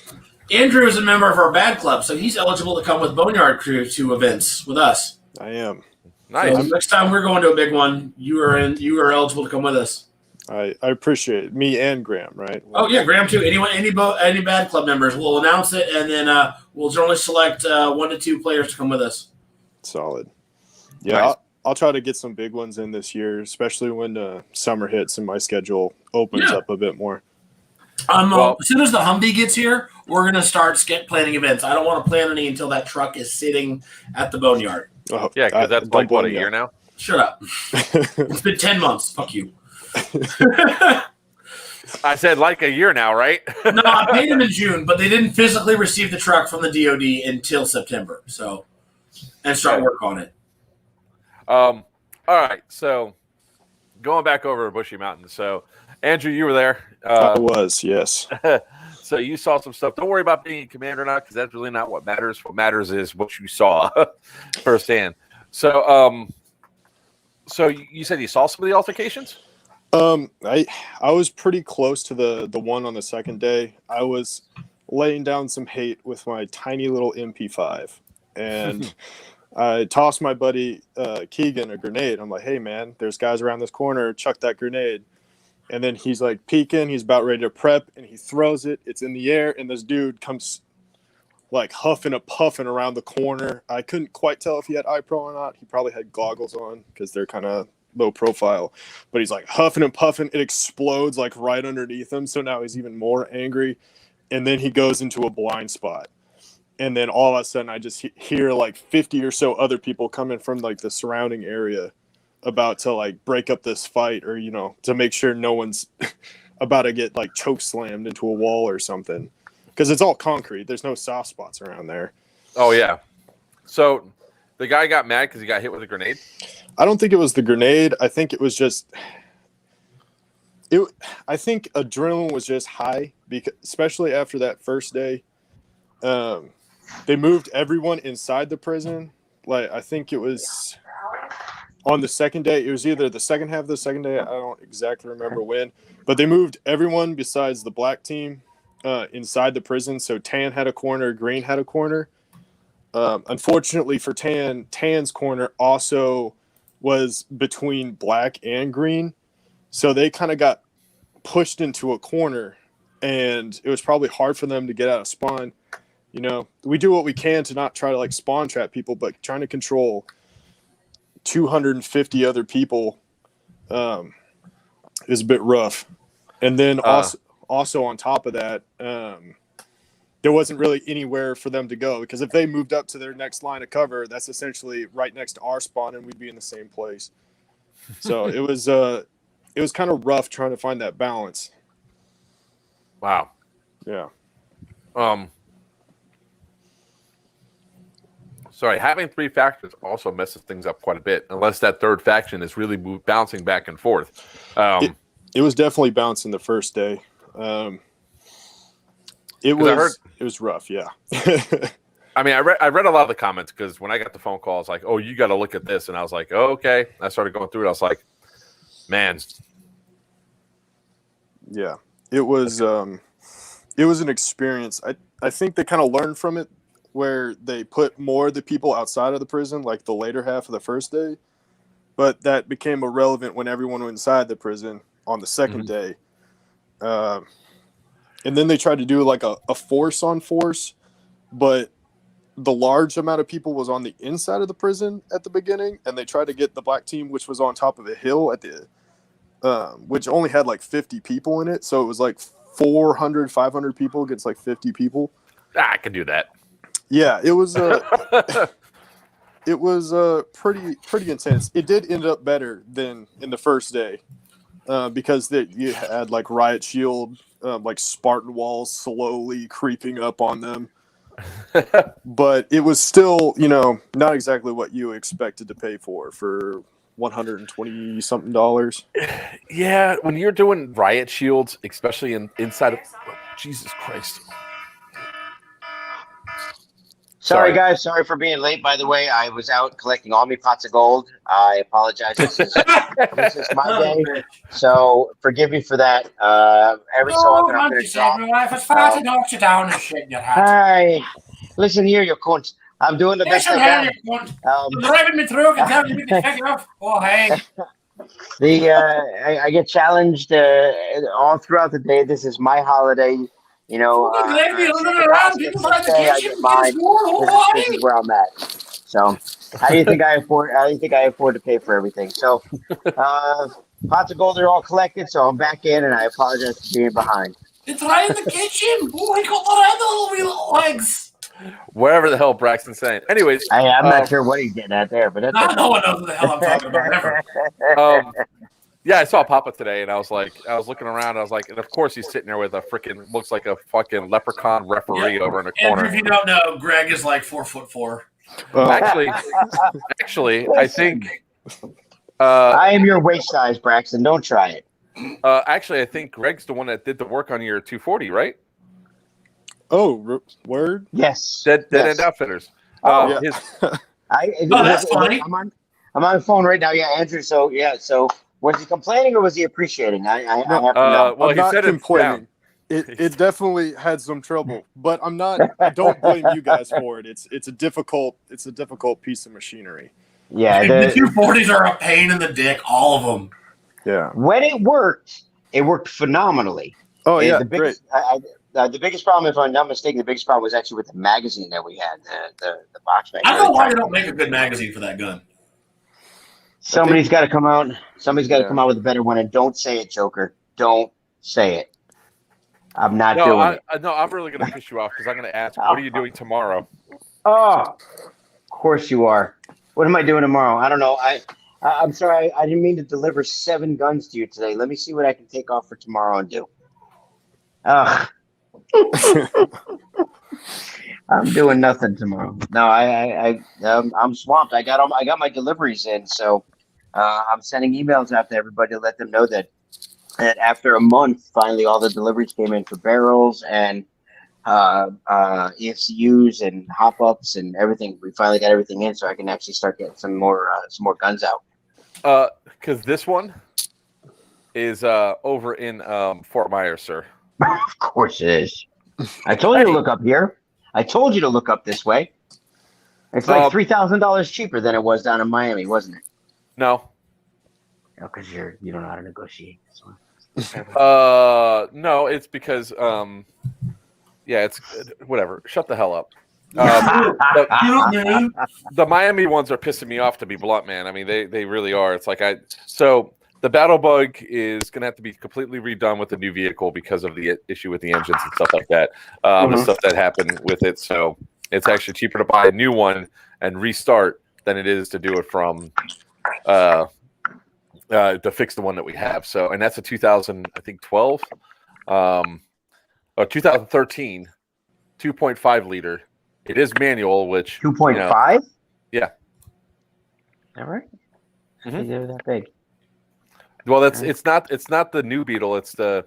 Andrew is a member of our bad club, so he's eligible to come with Boneyard Crew to events with us. I am. Nice. So next time we're going to a big one, you are eligible to come with us. I appreciate it. Me and Graham, right? Oh yeah, Graham too. Any bad club members, we'll announce it, and then we'll generally select 1 to 2 players to come with us. Solid. Yeah, Nice. I'll try to get some big ones in this year, especially when summer hits and my schedule opens up a bit more. Well- As soon as the Humvee gets here, we're gonna start planning events. I don't want to plan any until that truck is sitting at the boneyard. Oh, Yeah, because that's don't like, what, a blame year you. now? Shut up. It's been 10 months. Fuck you. I said like a year now, right? No, I paid them in June, but they didn't physically receive the truck from the DOD until September. So, and start Okay. work on it. All right, so going back over to Bushy Mountain. So, Andrew, you were there. I was, yes. So you saw some stuff. Don't worry about being a commander or not, because that's really not what matters. What matters is what you saw firsthand. So, so you said you saw some of the altercations? I was pretty close to the one on the second day. I was laying down some hate with my tiny little MP5, and I tossed my buddy Keegan a grenade. I'm like, "Hey man, there's guys around this corner. Chuck that grenade." And then he's like peeking. He's about ready to prep, and he throws it. It's in the air, and this dude comes like huffing and puffing around the corner. I couldn't quite tell if he had eye pro or not. He probably had goggles on because they're kind of low profile. But he's like huffing and puffing. It explodes like right underneath him. So now he's even more angry. And then he goes into a blind spot. And then all of a sudden I just hear like 50 or so other people coming from like the surrounding area about to like break up this fight, or, to make sure no one's about to get like choke slammed into a wall or something. Because it's all concrete. There's no soft spots around there. Oh, yeah. So the guy got mad because he got hit with a grenade? I don't think it was the grenade. I think it was just I think adrenaline was just high, because especially after that first day. They moved everyone inside the prison. Like, I think it was on the second day. It was either the second half of the second day. I don't exactly remember when, but they moved everyone besides the black team inside the prison. So Tan had a corner, Green had a corner. Unfortunately for Tan's corner also was between black and green. So they kind of got pushed into a corner, and it was probably hard for them to get out of spawn. We do what we can to not try to like spawn trap people, but trying to control 250 other people is a bit rough. And then also on top of that, there wasn't really anywhere for them to go, because if they moved up to their next line of cover, that's essentially right next to our spawn, and we'd be in the same place. So it was kind of rough trying to find that balance. Wow. Yeah. Sorry, having 3 factions also messes things up quite a bit, unless that third faction is really bouncing back and forth. It was definitely bouncing the first day. It was rough, yeah. I mean, I read a lot of the comments, because when I got the phone call, I was like, "Oh, you got to look at this," and I was like, "Oh, okay." I started going through it. I was like, "Man, Yeah, it was an experience. I think they kind of learned from it, where they put more of the people outside of the prison, like the later half of the first day, but that became irrelevant when everyone went inside the prison on the second day. And then they tried to do like a force on force, but the large amount of people was on the inside of the prison at the beginning, and they tried to get the black team, which was on top of a hill at the which only had like 50 people in it. So it was like 400, 500 people against like 50 people. I can do that." Yeah, it was pretty intense. It did end up better than in the first day, because you had like riot shield, like Spartan walls slowly creeping up on them. But it was still, not exactly what you expected to pay for $120 something. Yeah, when you're doing riot shields, especially inside of Jesus Christ. Sorry, guys. Sorry for being late. By the way, I was out collecting all my pots of gold. I apologize. This is my day, so forgive me for that. Every so often I'm going to drop. My wife is far to knock you down and shit in your hat. Hi, listen here, you cunt. I'm doing the best I can. You're driving me through and telling me to check it off. Oh, hey. I get challenged all throughout the day. This is my holiday. You know, this is where I'm at. So, how do you think I afford to pay for everything? So, pots of gold are all collected. So I'm back in, and I apologize for being behind. It's right in the kitchen. Oh, he got the little legs. Whatever the hell Braxton's saying. Anyways, I'm not sure what he's getting at there, but that's no one knows what the hell I'm talking about ever. Yeah, I saw Papa today, and I was looking around, and I was like, and of course he's sitting there with a freaking, looks like a fucking leprechaun referee over in the corner. And if you don't know, Greg is like 4'4". Actually, I think I am your waist size, Braxton. Don't try it. Actually, I think Greg's the one that did the work on your 240, right? Oh, word? Yes. Dead End Outfitters. That's funny. I'm on the phone right now. Yeah, Andrew. So was he complaining or was he appreciating? I have to know. Well, I'm he not said complaining. It definitely had some trouble, but I'm not. Don't blame you guys for it. It's a difficult piece of machinery. Yeah, the 240s are a pain in the dick. All of them. Yeah. When it worked phenomenally. Oh yeah, the biggest, the biggest problem, if I'm not mistaken, the biggest problem was actually with the magazine that we had, the box magazine. I don't know why they don't make a good magazine for that gun. Somebody's got to come out. Somebody's got to come out with a better one. And don't say it, Joker. Don't say it. I'm not doing it. No, I'm really going to piss you off because I'm going to ask, what are you doing tomorrow? Oh, of course you are. What am I doing tomorrow? I don't know. I'm sorry. I didn't mean to deliver 7 guns to you today. Let me see what I can take off for tomorrow and do. Ugh. I'm doing nothing tomorrow. No, I'm swamped. I got my deliveries in, so I'm sending emails out to everybody to let them know that after a month, finally all the deliveries came in for barrels and EFCUs and hop ups and everything. We finally got everything in, so I can actually start getting some more guns out. Because this one is over in Fort Myers, sir. Of course it is. I told you to look up here. I told you to look up this way. It's like $3,000 cheaper than it was down in Miami, wasn't it? No. No, because you don't know how to negotiate. So. No, it's because it's whatever. Shut the hell up. The Miami ones are pissing me off, to be blunt, man. I mean, they really are. It's like the Battle Bug is going to have to be completely redone with the new vehicle because of the issue with the engines and stuff like that. The stuff that happened with it. So it's actually cheaper to buy a new one and restart than it is to do it from to fix the one that we have. So, and that's a 2012 or 2013 2.5 liter. It is manual, which 2.5. Yeah. All right. They're that big. Well, it's not the new Beetle. It's the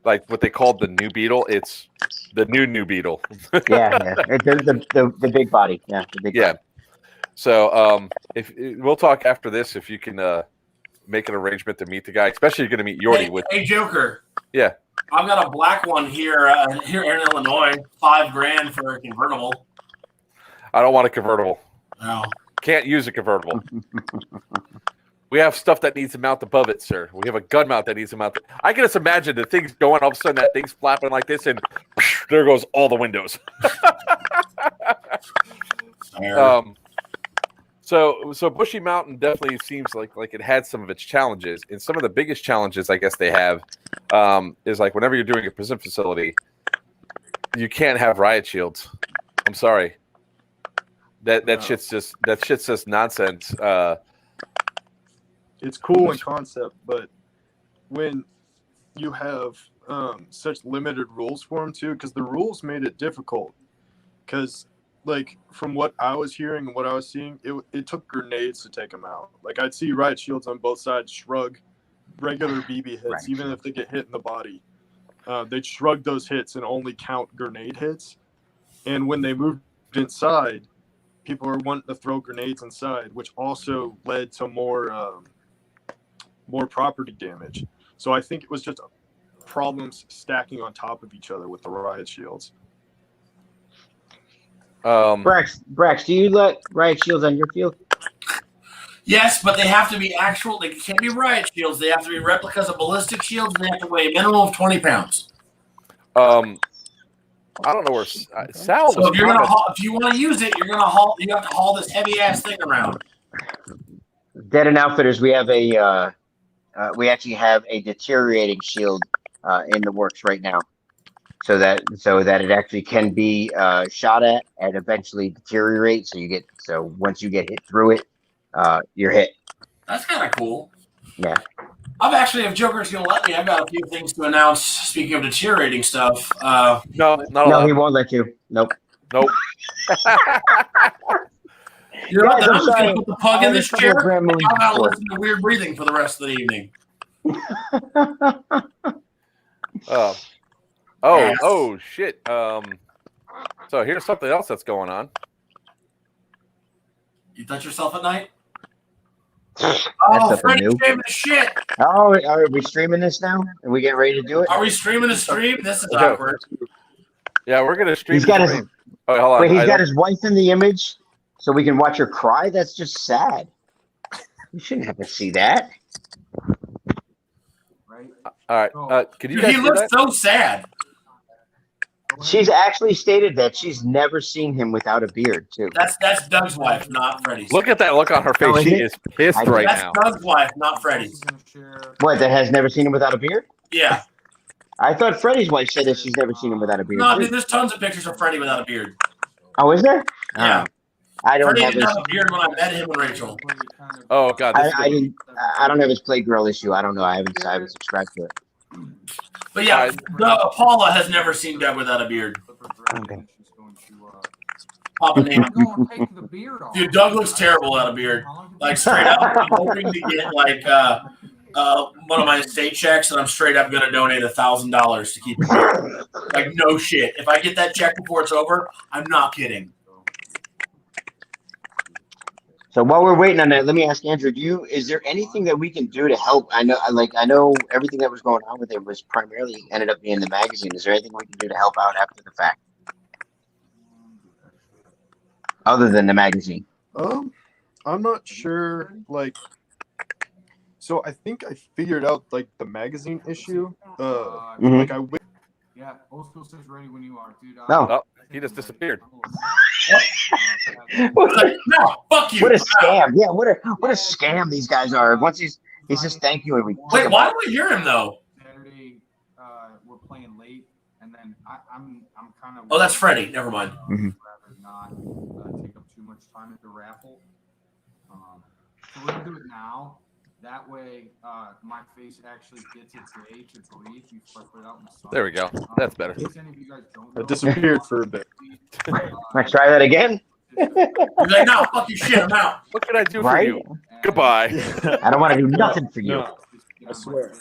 what they called the new Beetle. It's the new Beetle. yeah. The big body. Yeah, the big body. So if we'll talk after this, if you can make an arrangement to meet the guy, especially you're going to meet Yordi. Hey, Joker. Yeah. I've got a black one here in Illinois. $5,000 for a convertible. I don't want a convertible. No. Can't use a convertible. We have stuff that needs to mount above it, sir. We have a gun mount that needs to mount. I can just imagine the thing's going, all of a sudden that thing's flapping like this, and there goes all the windows. So Bushy Mountain definitely seems like it had some of its challenges, and some of the biggest challenges I guess they have is like whenever you're doing a prison facility, you can't have riot shields. I'm sorry. That shit's just nonsense. It's cool in concept, but when you have such limited rules for them too, because the rules made it difficult. Because like from what I was hearing and what I was seeing, it took grenades to take them out. Like I'd see riot shields on both sides shrug regular BB hits, even if they get hit in the body. They'd shrug those hits and only count grenade hits. And when they moved inside, people were wanting to throw grenades inside, which also led to more property damage. So I think it was just problems stacking on top of each other with the riot shields. Brax, do you let riot shields on your field? Yes, but they have to be actual. They can't be riot shields. They have to be replicas of ballistic shields, and they have to weigh a minimum of 20 pounds. I don't know where Sal So was. if you want to use it, you have to haul this heavy ass thing around. Dead and Outfitters, we have we actually have a deteriorating shield in the works right now, so that it actually can be shot at and eventually deteriorate. So once you get hit through it, you're hit. That's kind of cool. Yeah. If Joker's going to let me, I've got a few things to announce. Speaking of deteriorating stuff. No, not no, he won't let you. Nope. Nope. You're Guys, I'm I'm just going sorry. to put the pug in this chair. I'm going to before. listen to weird breathing for the rest of the evening. Oh shit. So here's something else that's going on. You touch yourself at night? That's Oh, Freddie's shaming the shit. Oh, are we streaming this now? Are we getting ready to do it? Are we streaming a stream? This is awkward. Yeah, we're gonna stream. He's got his. Oh, hold on. Wait, he's got his wife in the image, so we can watch her cry. That's just sad. You shouldn't have to see that. Right? All right. Could you Dude, guys he see looks that? so sad. She's actually stated that she's never seen him without a beard, too. That's Doug's wife, not Freddie's. Look at that look on her face. Oh, is She it? is pissed right That's now. Doug's wife, not Freddie's. What, that has never seen him without a beard? Yeah. I thought Freddie's wife said that she's never seen him without a beard. No, too. dude, there's tons of pictures of Freddie without a beard. Oh, is there? Yeah. I don't Freddie have didn't his. have a beard when I met him and Rachel. Oh god, this I didn't. I don't have his Playgirl issue. I don't know. I haven't subscribed to it. But yeah, Paula has never seen Doug without a beard. Okay. Papa name. Go take the beard off. Dude, Doug looks terrible without a beard. Like straight up, I'm hoping to get like one of my estate checks, and I'm straight up gonna donate $1,000 to keep it beard. Like no shit. If I get that check before it's over, I'm not kidding. So while we're waiting on that, let me ask Andrew: is there anything that we can do to help? I know everything that was going on with it was primarily ended up being the magazine. Is there anything we can do to help out after the fact, other than the magazine? I'm not sure. So I think I figured out the magazine issue. Yeah, old school says ready when you are, dude. Oh, he just disappeared. No, fuck you. What a scam! Yeah, what a scam these guys are. Once he says thank you, and we Wait, why do I hear him though? Saturday, we're playing late, and then I'm kind of. Oh, that's Freddie. Never mind. Rather not take up too much time at the raffle. So we're gonna do it now. That way, my face actually gets its day to breathe before I put it out in the sun. There we go. That's better. In case any of you guys don't know, I disappeared for a bit. Let's try that again. He's like, no, fuck you, shit, I'm out. What can I do for Right? you? Goodbye. I don't want to do nothing for you. No, I swear.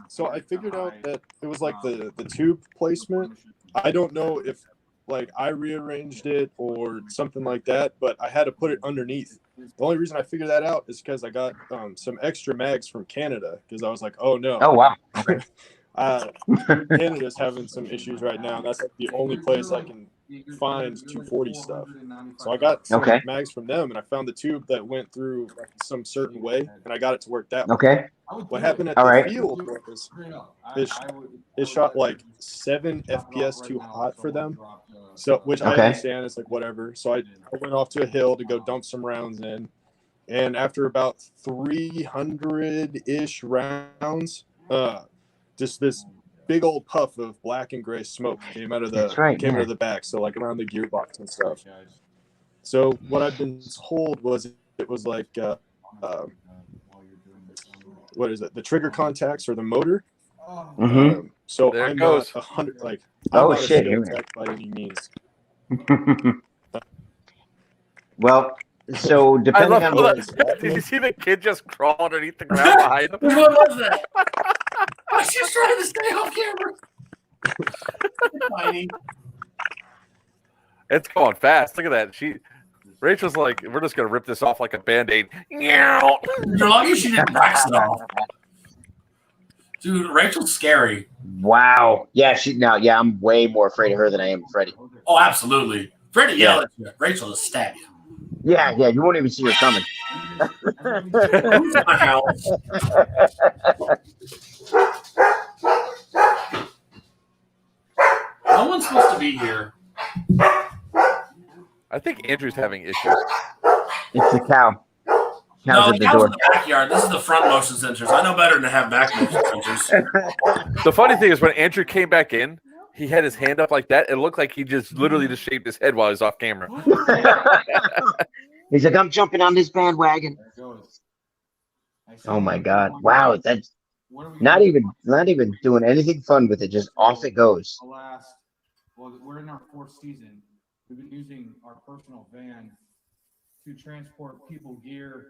So I figured out that it was the tube placement. I don't know if I rearranged it or something like that, but I had to put it underneath. The only reason I figured that out is because I got some extra mags from Canada because I was like, oh no. Oh wow. Okay. Canada's having some issues right now. That's the only place I can find 240 stuff. So I got some mags from them, and I found the tube that went through some certain way, and I got it to work that way. Okay. What happened at the field was it shot 7 FPS too hot for them. So, which I understand, it's whatever. So I went off to a hill to go dump some rounds in, and after about 300-ish rounds, just this big old puff of black and gray smoke came out of the out of the back, so around the gearbox and stuff. So what I've been told was it was what is it? The trigger contacts or the motor. So There it I'm goes. not 100 I'm Oh, not a shit, skill here we tech by any means. Well, so I depending love on all what that. Did you see the kid just crawl underneath the ground behind him? What was that? I was just trying to stay off camera. Tiny. It's going fast. Look at that. Rachel's like, we're just gonna rip this off like a Band-Aid. You're lucky she didn't wax it off. Dude, Rachel's scary. Wow. Yeah, I'm way more afraid of her than I am of Freddie. Oh, absolutely. Freddie Yeah. yell at you. Rachel will stab you. Yeah, you won't even see her coming. Who's in my house? No one's supposed to be here. I think Andrew's having issues. It's the cow. No, Cow's the at the cow's door. in the backyard. This is the front motion sensors. I know better than to have back motion sensors. The funny thing is when Andrew came back in, he had his hand up like that. It looked like he just literally just shaved his head while he was off camera. He's like, I'm jumping on this bandwagon. There it goes. Oh my God! Wow, that's What are we not gonna even doing anything fun with it. Just off it goes. Well, we're in our 4th season. We've been using our personal van to transport people, gear,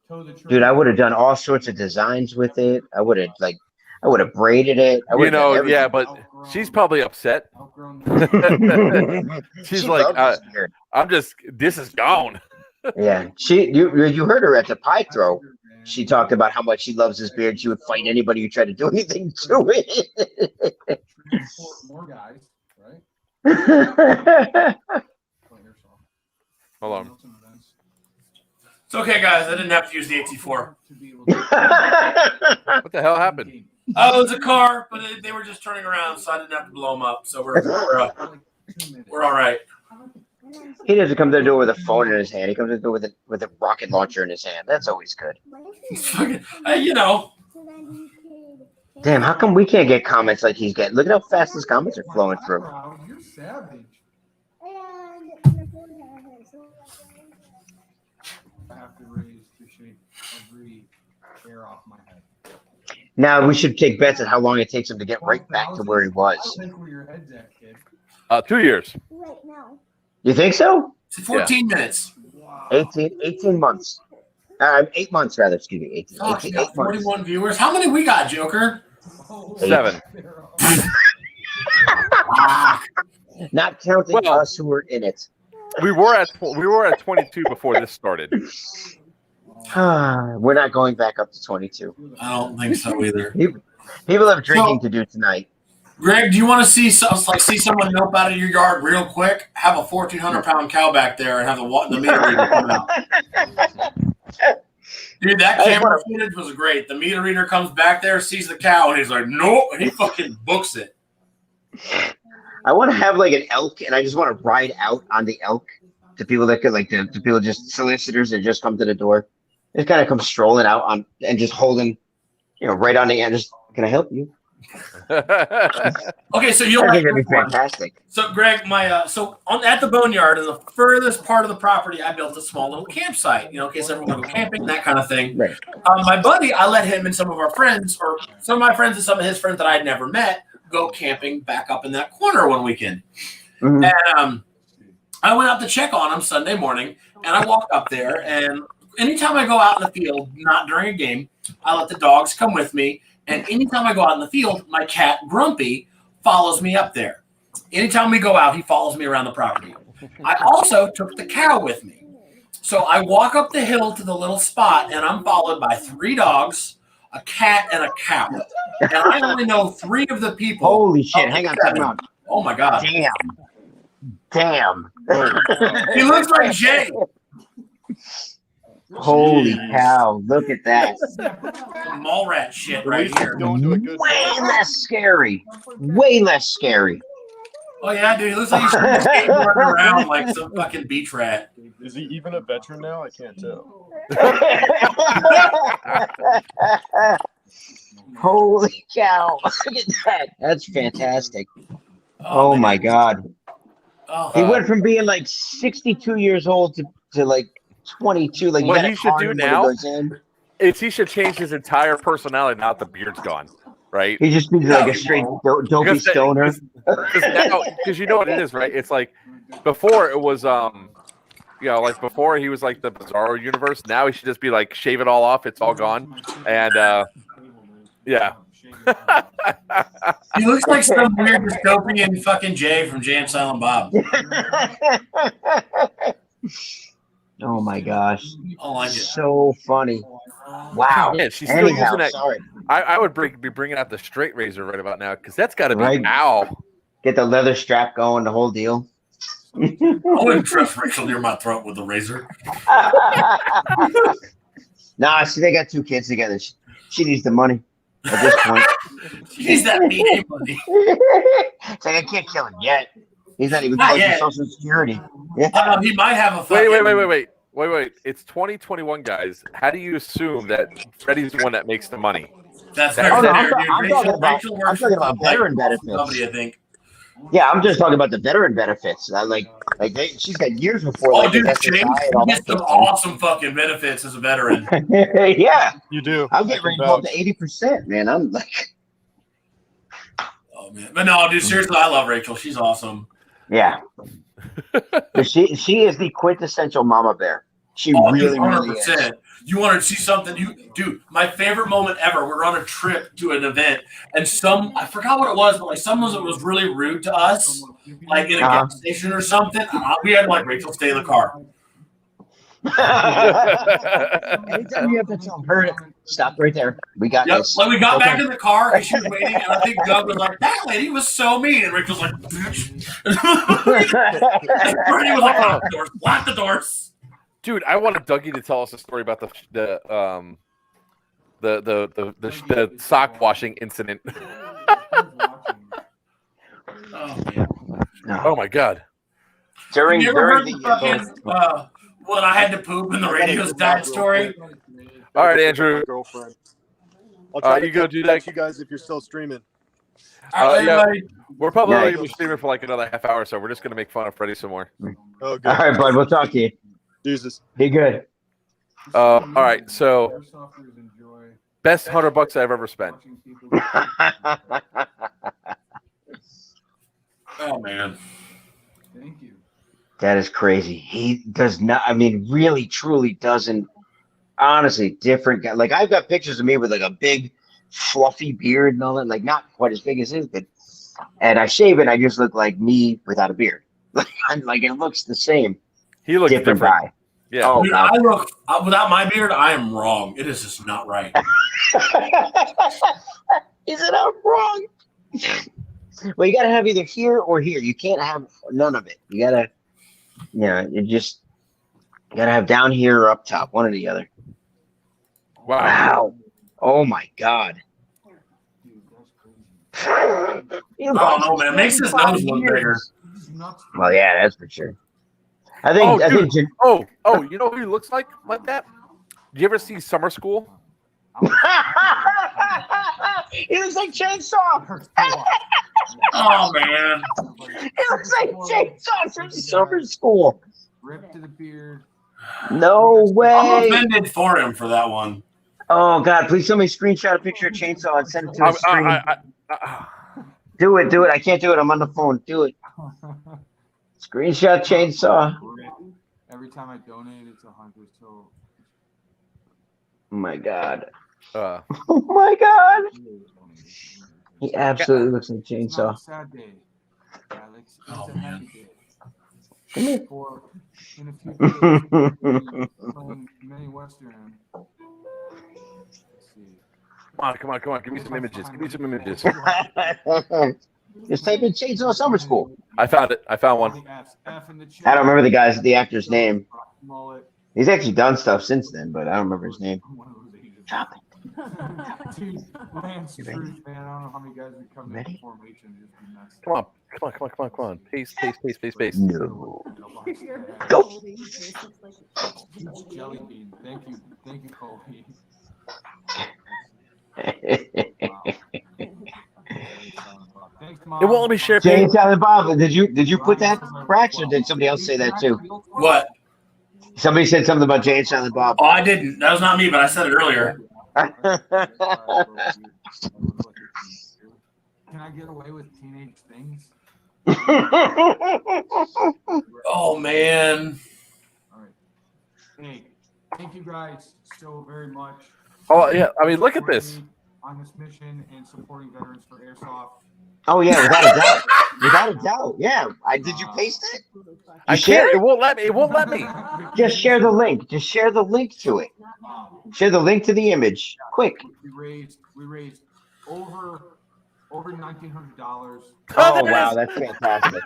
tow the truck. Dude, I would have done all sorts of designs with it. I would have braided it. I You would've done know, everything. yeah, but she's probably upset. Outgrown. She's She like, loves this gear. this is gone. Yeah, you heard her at the pie throw. She talked about how much she loves this beard. She would fight anybody who tried to do anything to it. Transport more guys, right? Hold on. It's okay, guys. I didn't have to use the AT4. What the hell happened? Oh, it was a car, but they were just turning around, so I didn't have to blow them up. So we're all right. He doesn't come to the door with a phone in his hand. He comes to the door with a rocket launcher in his hand. That's always good. It's fucking, you know. Damn, how come we can't get comments like he's getting? Look at how fast his comments are flowing through. You're savage. I have to raise to shake every hair off my head. Now we should take bets at how long it takes him to get right back to where he was. I think where your head's at, kid. 2 years. You think so? It's 14 minutes. Wow. 18 months. 8 months rather, excuse me. 18, Gosh, you 18 got 8 months. 41 viewers. How many we got, Joker? 7. Not counting Well- us who were in it. We were at 22 before this started. We're not going back up to 22. I don't think so either. People have drinking to do tonight. Greg, do you want to see someone milk out of your yard real quick? Have a 1,400-pound cow back there and have the meter reader come out. Dude, that camera footage was great. The meter reader comes back there, sees the cow, and he's like, nope, and he fucking books it. I want to have like an elk, and I just want to ride out on the elk to people that could to people just solicitors that just come to the door. Just kind of come strolling out on and just holding, right on the end. Just, can I help you? Okay, so you'll I like think that'd be this one. fantastic. So, Greg, at the boneyard, in the furthest part of the property, I built a small little campsite, in case everyone go camping, that kind of thing. Right. My buddy, I let him and some of our friends, or some of my friends and some of his friends that I had never met, go camping back up in that corner one weekend. Mhm. And I went out to check on him Sunday morning, and I walk up there, and anytime I go out in the field, not during a game, I let the dogs come with me. And anytime I go out in the field, my cat, Grumpy, follows me up there. Anytime we go out, he follows me around the property. I also took the cow with me. So I walk up the hill to the little spot, and I'm followed by 3 dogs, a cat, and a cow. And I only know 3 of the people. Holy shit! of the Hang on, 7. time out. Oh, my God. Damn. He looks like Jay. Holy cow! Look at that. Mall rat shit At right least here. it's going to a good Way less scary. Way less scary. Oh, yeah, dude. He looks like he's skateboarding around like some fucking beach rat. Is he even a veteran now? I can't tell. Holy cow! Look at that. That's fantastic. Oh man. my God. Oh, He went from being like 62 years old to like 22. Like, you What gotta he should con do him when now- he goes in. He should change his entire personality now that the beard's gone, right? He just being like a straight dopey stoner. Because you know what it is, right? It's like before it was like before he was like the Bizarro universe. Now he should just be like shave it all off, it's all gone. And yeah. He looks like some weird dystopian fucking Jay from Jay and Silent Bob. Oh my gosh. I like it. So funny. Wow. Yeah, she's still Anyhow, using that. sorry. I would be bringing out the straight razor right about now because that's got to be Right. ow. Get the leather strap going, the whole deal. I wouldn't trust Rachel near my throat with a razor. Nah, see, they got 2 kids together. She needs the money at this point. She needs that VA money. It's like, I can't kill him yet. He's not even Not close to yet. Social Security. Yeah. He might have a fucking... Wait. It's 2021, guys. How do you assume that Freddie's the one that makes the money? That's Oh, very no, fair, dude. I'm talking about veteran benefits. Company, I think. Yeah, I'm just talking about the veteran benefits. She's got years before. Oh, like, dude, the James SSI and all gets that some stuff. awesome fucking benefits as a veteran. Yeah, You do. I'm getting ready to go up to 80%, man. I'm like, Oh man, but no, dude, seriously, I love Rachel. She's awesome. yeah. She is the quintessential mama bear. She really, really is. You want to see something? Dude, my favorite moment ever. We're on a trip to an event, and I forgot what it was, but like someone that was really rude to us, like in a gas station or something. We had to like Rachel stay in the car. Anytime you have to tell her, stop right there. We got this. Like we got back in the car, and she was waiting, and I think Doug was like, "That lady was so mean," and Rachel's like, "Bitch." And Bernie was like, "Lock the doors." Dude, I wanted Dougie to tell us a story about the sock washing incident. Oh my god! During you ever heard the the fucking when I had to poop and the radios died story? All right, Andrew. Girlfriend. I'll try to you go do that. you guys if you're still streaming. All right, yeah. everybody. We're probably Nice. going to be streaming for like another half hour, so we're just going to make fun of Freddie some more. Oh, good. All right, bud. We'll talk to you. Jesus. Be good. All right, so best $100 I've ever spent. Oh man. Thank you. That is crazy. He does not. I mean, really, truly doesn't. Honestly, different guy. Like I've got pictures of me with like a big, fluffy beard and all that. Like not quite as big as his, but and I shave it. I just look like me without a beard. Like it looks the same. He looks different. Guy. Yeah. Oh, Dude, I look without my beard. I am wrong. It is just not right. Is it I'm wrong? Well, you gotta have either here or here. You can't have none of it. You gotta, you gotta have down here or up top, one or the other. Wow. Oh my god. I don't know, man. It makes his nose look bigger. Well, yeah, that's for sure. I think. Oh, you know who he looks like that? Do you ever see Summer School? He looks like Chainsaw. Oh man. He looks like Chainsaw from Summer School. Rip to the beard. No I'm way. offended for him for that one. Oh god, please somebody screenshot a picture of Chainsaw and send it to the stream. Do it. I can't do it. I'm on the phone. Do it. Screenshot Chainsaw. Every time I donate, it's 100. So. Oh my god. Uh, Oh my god. He absolutely looks like Chainsaw. It's not a sad day, Alex. It's Oh, a happy day. Come here. For in a few days, playing many Western. Let's see. come on. Give me some images. Just type in Chainsaw Summer School. I found it. I found one. F in the chat. I don't remember the actor's name. Mullet. He's actually done stuff since then, but I don't remember his name. One of those Asian- Drop it. Dude, Lance, You truth, ready? man. I don't know how many guys would come Ready? to formation and just be nuts. Come on. Pace. No. Go. Jelly bean. Thank you, Colby. Thanks, Mom. It won't let me share. Jay and Silent Bob, did you put that, Brax, or did somebody else say that too? What? Somebody said something about Jay and Silent Bob. Oh, I didn't. That was not me, but I said it earlier. Can I get away with teenage things? Oh man. All right. Hey, thank you guys so very much. Oh yeah. I mean, look at this. on this mission and supporting veterans for airsoft. Oh yeah, without a doubt. Without a doubt. Yeah. Did you paste it? I can't. It won't let me. It won't let me. Just share the link. Just share the link to it. Share the link to the image. Quick. We raised over $1,900. Oh wow, that's fantastic.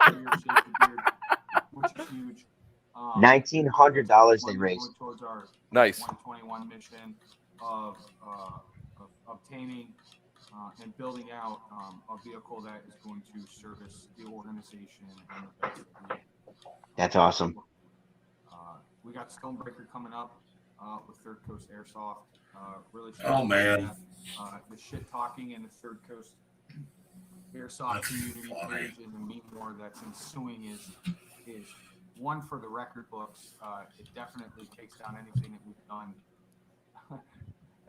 Which is huge. $1,900 they raised. Towards our Nice. 121 mission of obtaining and building out a vehicle that is going to service the organization and the FTB. That's awesome. We got Stonebreaker coming up with Third Coast Airsoft. Really. Oh man. The shit talking in the Third Coast Airsoft community page and the meme war that's ensuing is one for the record books. It definitely takes down anything that we've done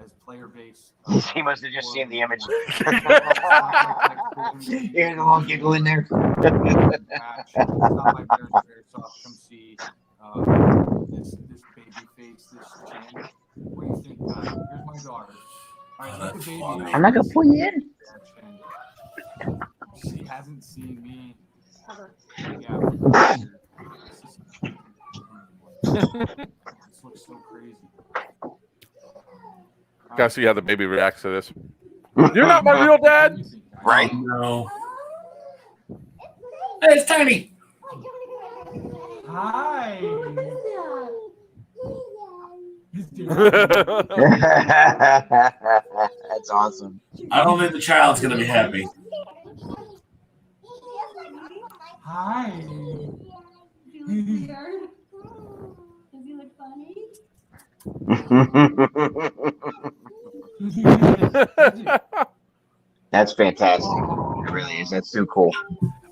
as player base. He must have just seen the image. You're gonna all giggle in there. Come see this baby face, this chin. What do you think? Here's my daughter. All right, look at baby. I'm not gonna pull you in. She hasn't seen me. Yeah. This looks so crazy. Gotta see how the baby reacts to this. You're not my real dad. Right? No. Hey, it's Tiny. Hi. That's awesome. I don't think the child's gonna be happy. Hi. Does he look weird? Does he look funny? That's fantastic. It really is. That's too cool.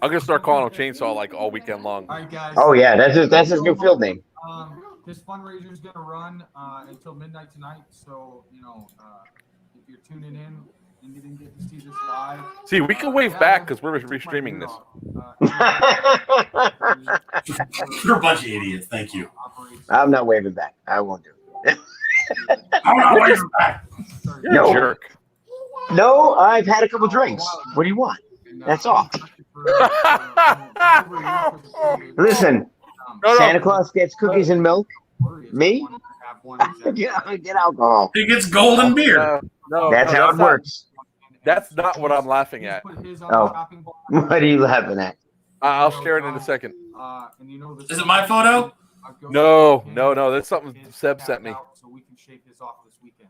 I'm gonna start calling him Chainsaw like all weekend long. All right, guys. Oh yeah, that's his new field name. This fundraiser is gonna run until midnight tonight. So if you're tuning in and you didn't get to see this live, See, we can wave back because we're restreaming this. You're a bunch of idiots. Thank you. I'm not waving back. I won't do it. I'm not waving back. You're No. a jerk. No, I've had a couple drinks. What do you want? That's all. Listen, No, no. Santa Claus gets cookies and milk. Me? Get alcohol. He gets golden beer. No, That's how it not- works. That's not what I'm laughing at. Oh. What are you laughing at? I'll share it in a second. Is it my photo? No. That's something Seb sent me. So we can shake this off this weekend.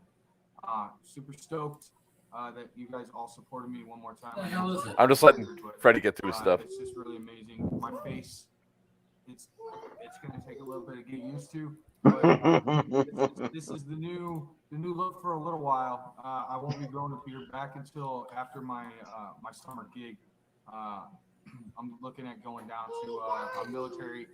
Super stoked that you guys all supported me one more time. What the hell is it? I'm just letting Freddie get through his stuff. It's just really amazing. My face, it's gonna take a little bit to get used to. But this is the new look for a little while. I won't be growing a beard back until after my my summer gig. I'm looking at going down to a military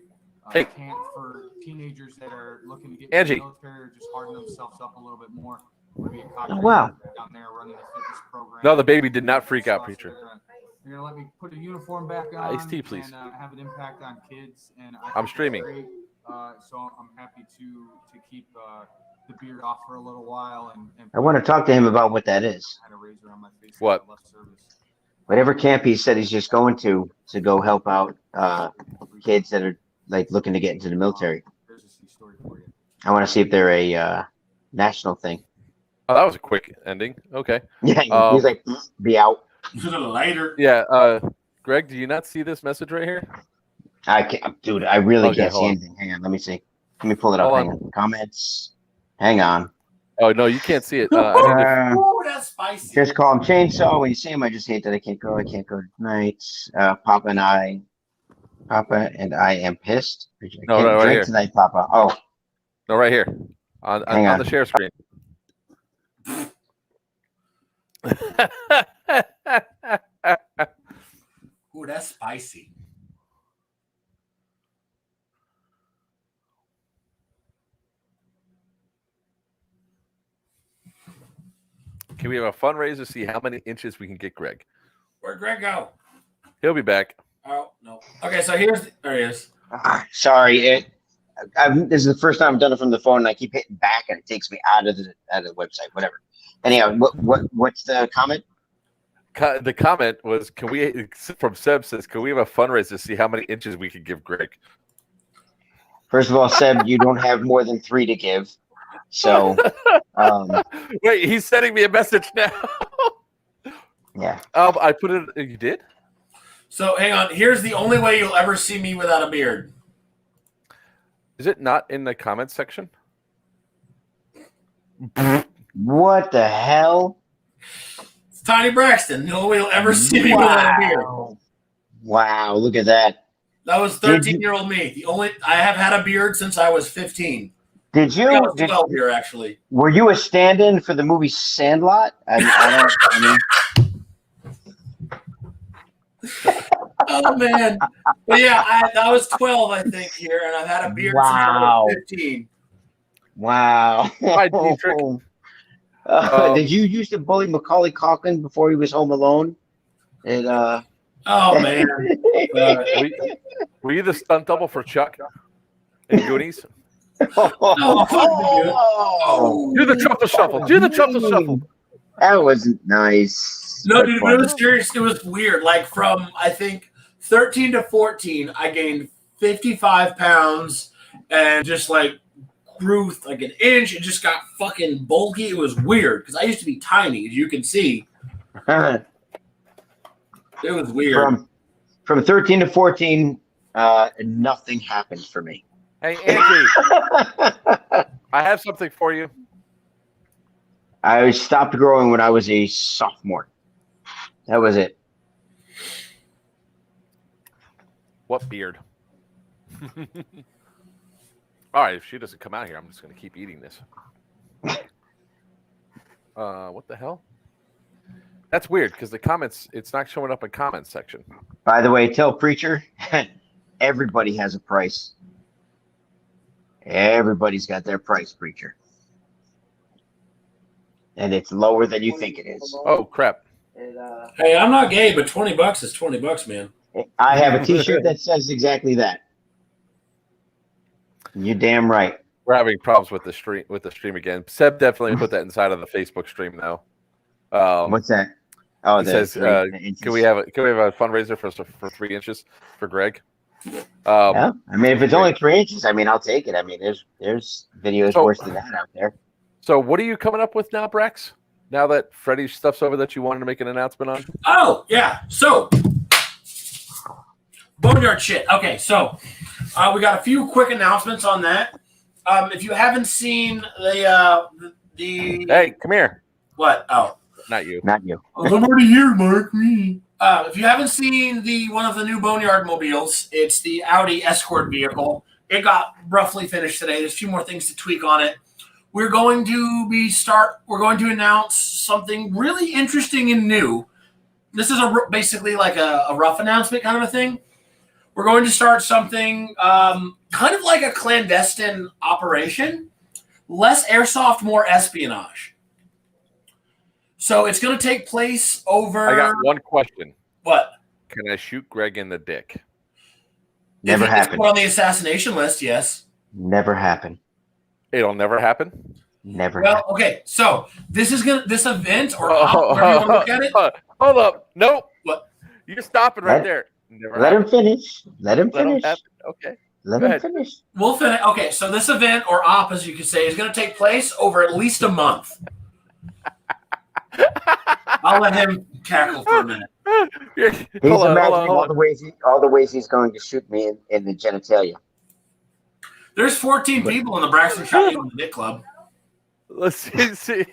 camp for teenagers that are looking to get into the military or just harden themselves up a little bit more. Oh, wow. Down there running a fitness program. No, the baby did not freak out, preacher. They're gonna let me put a uniform back on. Iced tea, please. And have an impact on kids. And I'm streaming. Great. So I'm happy to keep the beard off for a little while. And I want to talk to him about what that is. had a razor on my face. What? I left service. Whatever camp he said he's just going to go help out kids that are like looking to get into the military. There's a sea story for you. I want to see if they're a national thing. Oh, that was a quick ending. Okay. Yeah, he's like, be out. Later. Yeah. Greg, do you not see this message right here? I can't, dude. I really Okay, can't see hold on. anything. Hang on, let me see. Let me pull it up. Hold Hang on. Comments. Hang on. Oh no, you can't see it. Ooh, that's spicy. Just call him Chainsaw. When you see him, I just hate that I can't go. I can't go tonight. Papa and I am pissed. I can't No, right drink here. tonight, Papa. Oh, No, right here Hang on on. the share screen. Ooh, that's spicy. Can we have a fundraiser to see how many inches we can get Greg? Where'd Greg go? He'll be back. Oh no. Okay, so there he is. sorry. This is the first time I've done it from the phone, and I keep hitting back, and it takes me out of the website. Whatever. Anyhow, what's the comment? The comment was, "Can we?" From Seb says, "Can we have a fundraiser to see how many inches we could give Greg?" First of all, Seb, you don't have more than 3 to give. So, wait, he's sending me a message now. Yeah. I put it. You did? So hang on. Here's the only way you'll ever see me without a beard. Is it not in the comments section? What the hell? It's Tiny Braxton. The only way you'll ever see me without a beard. Wow, look at that. That was 13-year-old me. I have had a beard since I was 15. Did you? I was 12 here, actually. Were you a stand-in for the movie Sandlot? I Oh, man. But yeah, I was 12, I think, here, and I've had a beard since I was 15. Wow. Hi, Dietrich. Did you used to bully Macaulay Culkin before he was home alone? And oh man, were you the stunt double for Chuck in Goonies? Do the truffle shuffle. Do the truffle shuffle. That was nice. No, dude, but it was serious. It was weird. Like from I think 13 to 14, I gained 55 pounds and just like grew like an inch and just got fucking bulky. It was weird because I used to be tiny, as you can see. It was weird. From 13 to 14, nothing happened for me. Hey, Angie, I have something for you. I stopped growing when I was a sophomore. That was it. What beard? All right, if she doesn't come out here, I'm just going to keep eating this. What the hell? That's weird because the comments, it's not showing up in comments section. By the way, tell Preacher, everybody has a price. Everybody's got their price, Preacher. And it's lower than you think it is. Oh, crap. Hey, I'm not gay, but $20 is $20, man. I have a T-shirt that says exactly that. You're damn right. We're having problems with the stream again. Seb definitely put that inside of the Facebook stream now. What's that? Oh, he says, "Can we have a fundraiser for 3 inches for Greg?" Yeah, I mean, if it's only 3 inches, I mean, I'll take it. I mean, there's videos worse than that out there. So, what are you coming up with now, Brax? Now that Freddie's stuff's over, that you wanted to make an announcement on? Oh yeah, so boneyard shit. Okay, so we got a few quick announcements on that. If you haven't seen the hey, come here. What? Oh, not you. Not you. I'm already here, Mark. Me. If you haven't seen one of the new Boneyard mobiles, it's the Audi Escort vehicle. It got roughly finished today. There's a few more things to tweak on it. We're going to announce something really interesting and new. This is basically like a rough announcement kind of a thing. We're going to start something kind of like a clandestine operation, less airsoft, more espionage. So it's going to take place over. I got one question. What? Can I shoot Greg in the dick? Never happened. On the assassination list, yes. Never happened. It'll never happen. Never. Well, happened. okay. So this event or whatever you want to look at it. Hold up. Nope. What? You're stopping right there. Never Let happened. him finish. Let him finish. Okay. Let him finish. We'll finish. Okay. So this event or op, as you could say, is going to take place over at least a month. I'll let him cackle for a minute. He's imagining all the ways he's going to shoot me in the genitalia. There's 14 people in the Braxton Shot You in the Dick Club. Let's see.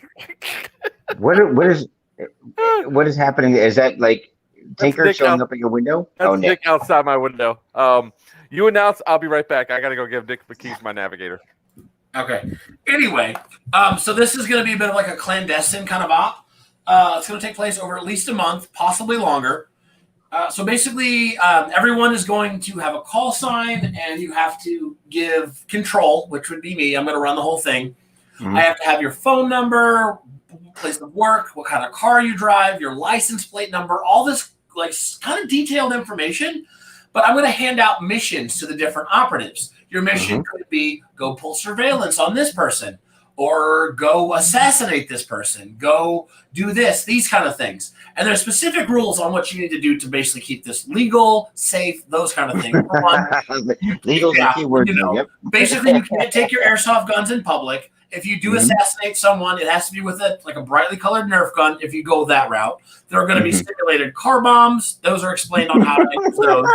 What is happening? Is that like Tinker showing up at your window? That's Nick outside my window. You announce. I'll be right back. I got to go give Nick the keys to my navigator. Okay. Anyway, so this is going to be a bit of like a clandestine kind of op. It's going to take place over at least a month, possibly longer. So basically, everyone is going to have a call sign, and you have to give control, which would be me. I'm going to run the whole thing. Mm-hmm. I have to have your phone number, place of work, what kind of car you drive, your license plate number, all this like kind of detailed information. But I'm going to hand out missions to the different operatives. Your mission could be go pull surveillance on this person, or go assassinate this person, go do this, these kind of things. And there's specific rules on what you need to do to basically keep this legal, safe, those kind of things. Legal is a key word. Yep. Basically, you can't take your airsoft guns in public. If you do assassinate someone, it has to be with a brightly colored Nerf gun. If you go that route, there are going to be simulated car bombs. Those are explained on how to use those.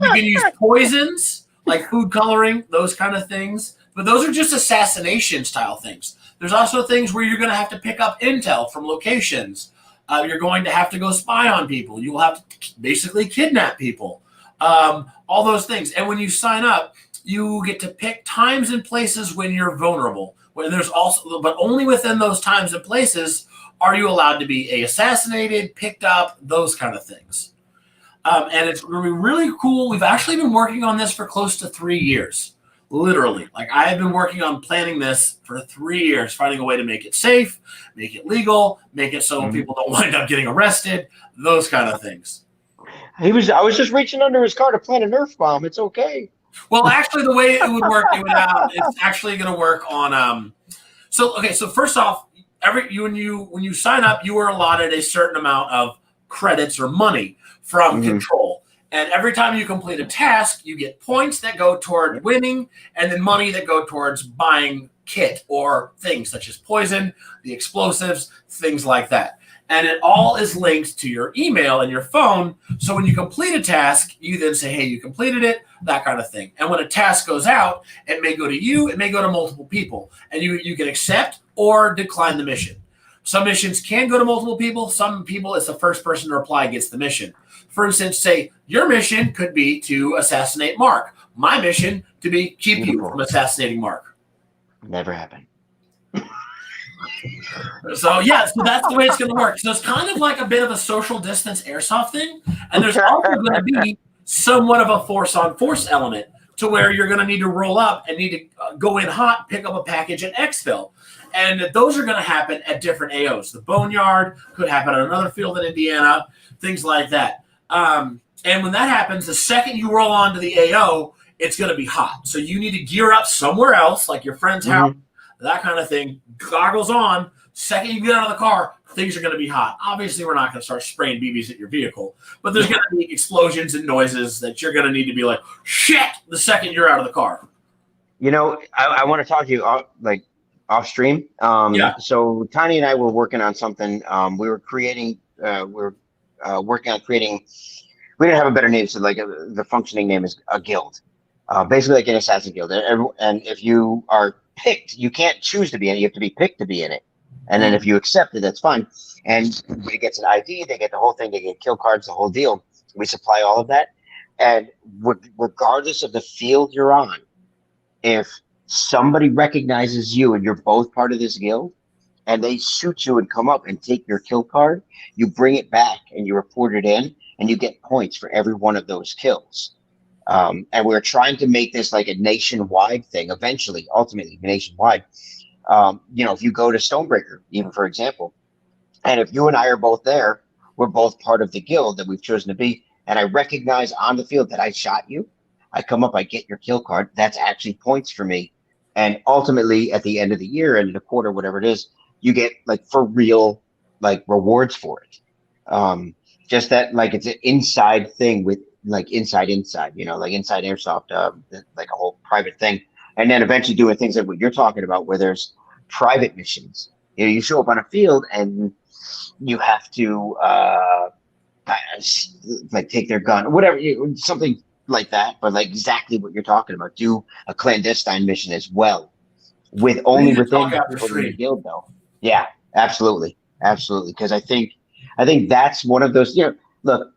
You can use poisons like food coloring, those kind of things. But those are just assassination style things. There's also things where you're going to have to pick up intel from locations. You're going to have to go spy on people. You will have to basically kidnap people. All those things. And when you sign up, you get to pick times and places when you're vulnerable. When there's also, but only within those times and places are you allowed to be assassinated, picked up, those kind of things. And it's going to be really cool. We've actually been working on this for close to 3 years. Literally, like I have been working on planning this for 3 years, finding a way to make it safe, make it legal, make it so people don't wind up getting arrested, those kind of things. I was just reaching under his car to plant a Nerf bomb. It's okay. Well, actually, the way it would work, it's actually going to work on. So first off, when you sign up, you are allotted a certain amount of credits or money from Control. And every time you complete a task, you get points that go toward winning, and then money that go towards buying kit or things such as poison, the explosives, things like that. And it all is linked to your email and your phone. So when you complete a task, you then say, hey, you completed it, that kind of thing. And when a task goes out, it may go to you, it may go to multiple people. And you can accept or decline the mission. Some missions can go to multiple people. Some people, it's the first person to reply gets the mission. For instance, say your mission could be to assassinate Mark. My mission to be keep you from assassinating Mark. Never happened. So that's the way it's going to work. So it's kind of like a bit of a social distance airsoft thing, and there's also going to be somewhat of a force-on-force element to where you're going to need to roll up and need to go in hot, pick up a package and exfil. And those are going to happen at different AOs. The Boneyard could happen at another field in Indiana, things like that. And when that happens, the second you roll onto the AO, it's going to be hot. So you need to gear up somewhere else, like your friend's house, that kind of thing. Goggles on. Second you get out of the car, things are going to be hot. Obviously, we're not going to start spraying BBs at your vehicle, but there's going to be explosions and noises that you're going to need to be like, shit, the second you're out of the car. You know, I want to talk to you off stream. So Tiny and I were working on something. We were creating, working on creating, we didn't have a better name, so the functioning name is a guild. Basically like an assassin guild. And if you are picked, you can't choose to be in it, you have to be picked to be in it. And then if you accept it, that's fine. And it gets an ID, they get the whole thing, they get kill cards, the whole deal. We supply all of that. And regardless of the field you're on, if somebody recognizes you and you're both part of this guild, and they shoot you and come up and take your kill card, you bring it back and you report it in, and you get points for every one of those kills. And we're trying to make this like a nationwide thing, eventually, ultimately nationwide. If you go to Stonebreaker, even for example, and if you and I are both there, we're both part of the guild that we've chosen to be, and I recognize on the field that I shot you, I come up, I get your kill card, that's actually points for me. And ultimately, at the end of the year, end of the quarter, whatever it is, you get for real rewards for it. Just that it's an inside thing with inside, inside airsoft, like a whole private thing. And then eventually doing things like what you're talking about, where there's private missions. You show up on a field and you have to take their gun or whatever, something like that, but exactly what you're talking about. Do a clandestine mission as well, with only within the guild, though. Yeah, absolutely, because I think that's one of those. Look,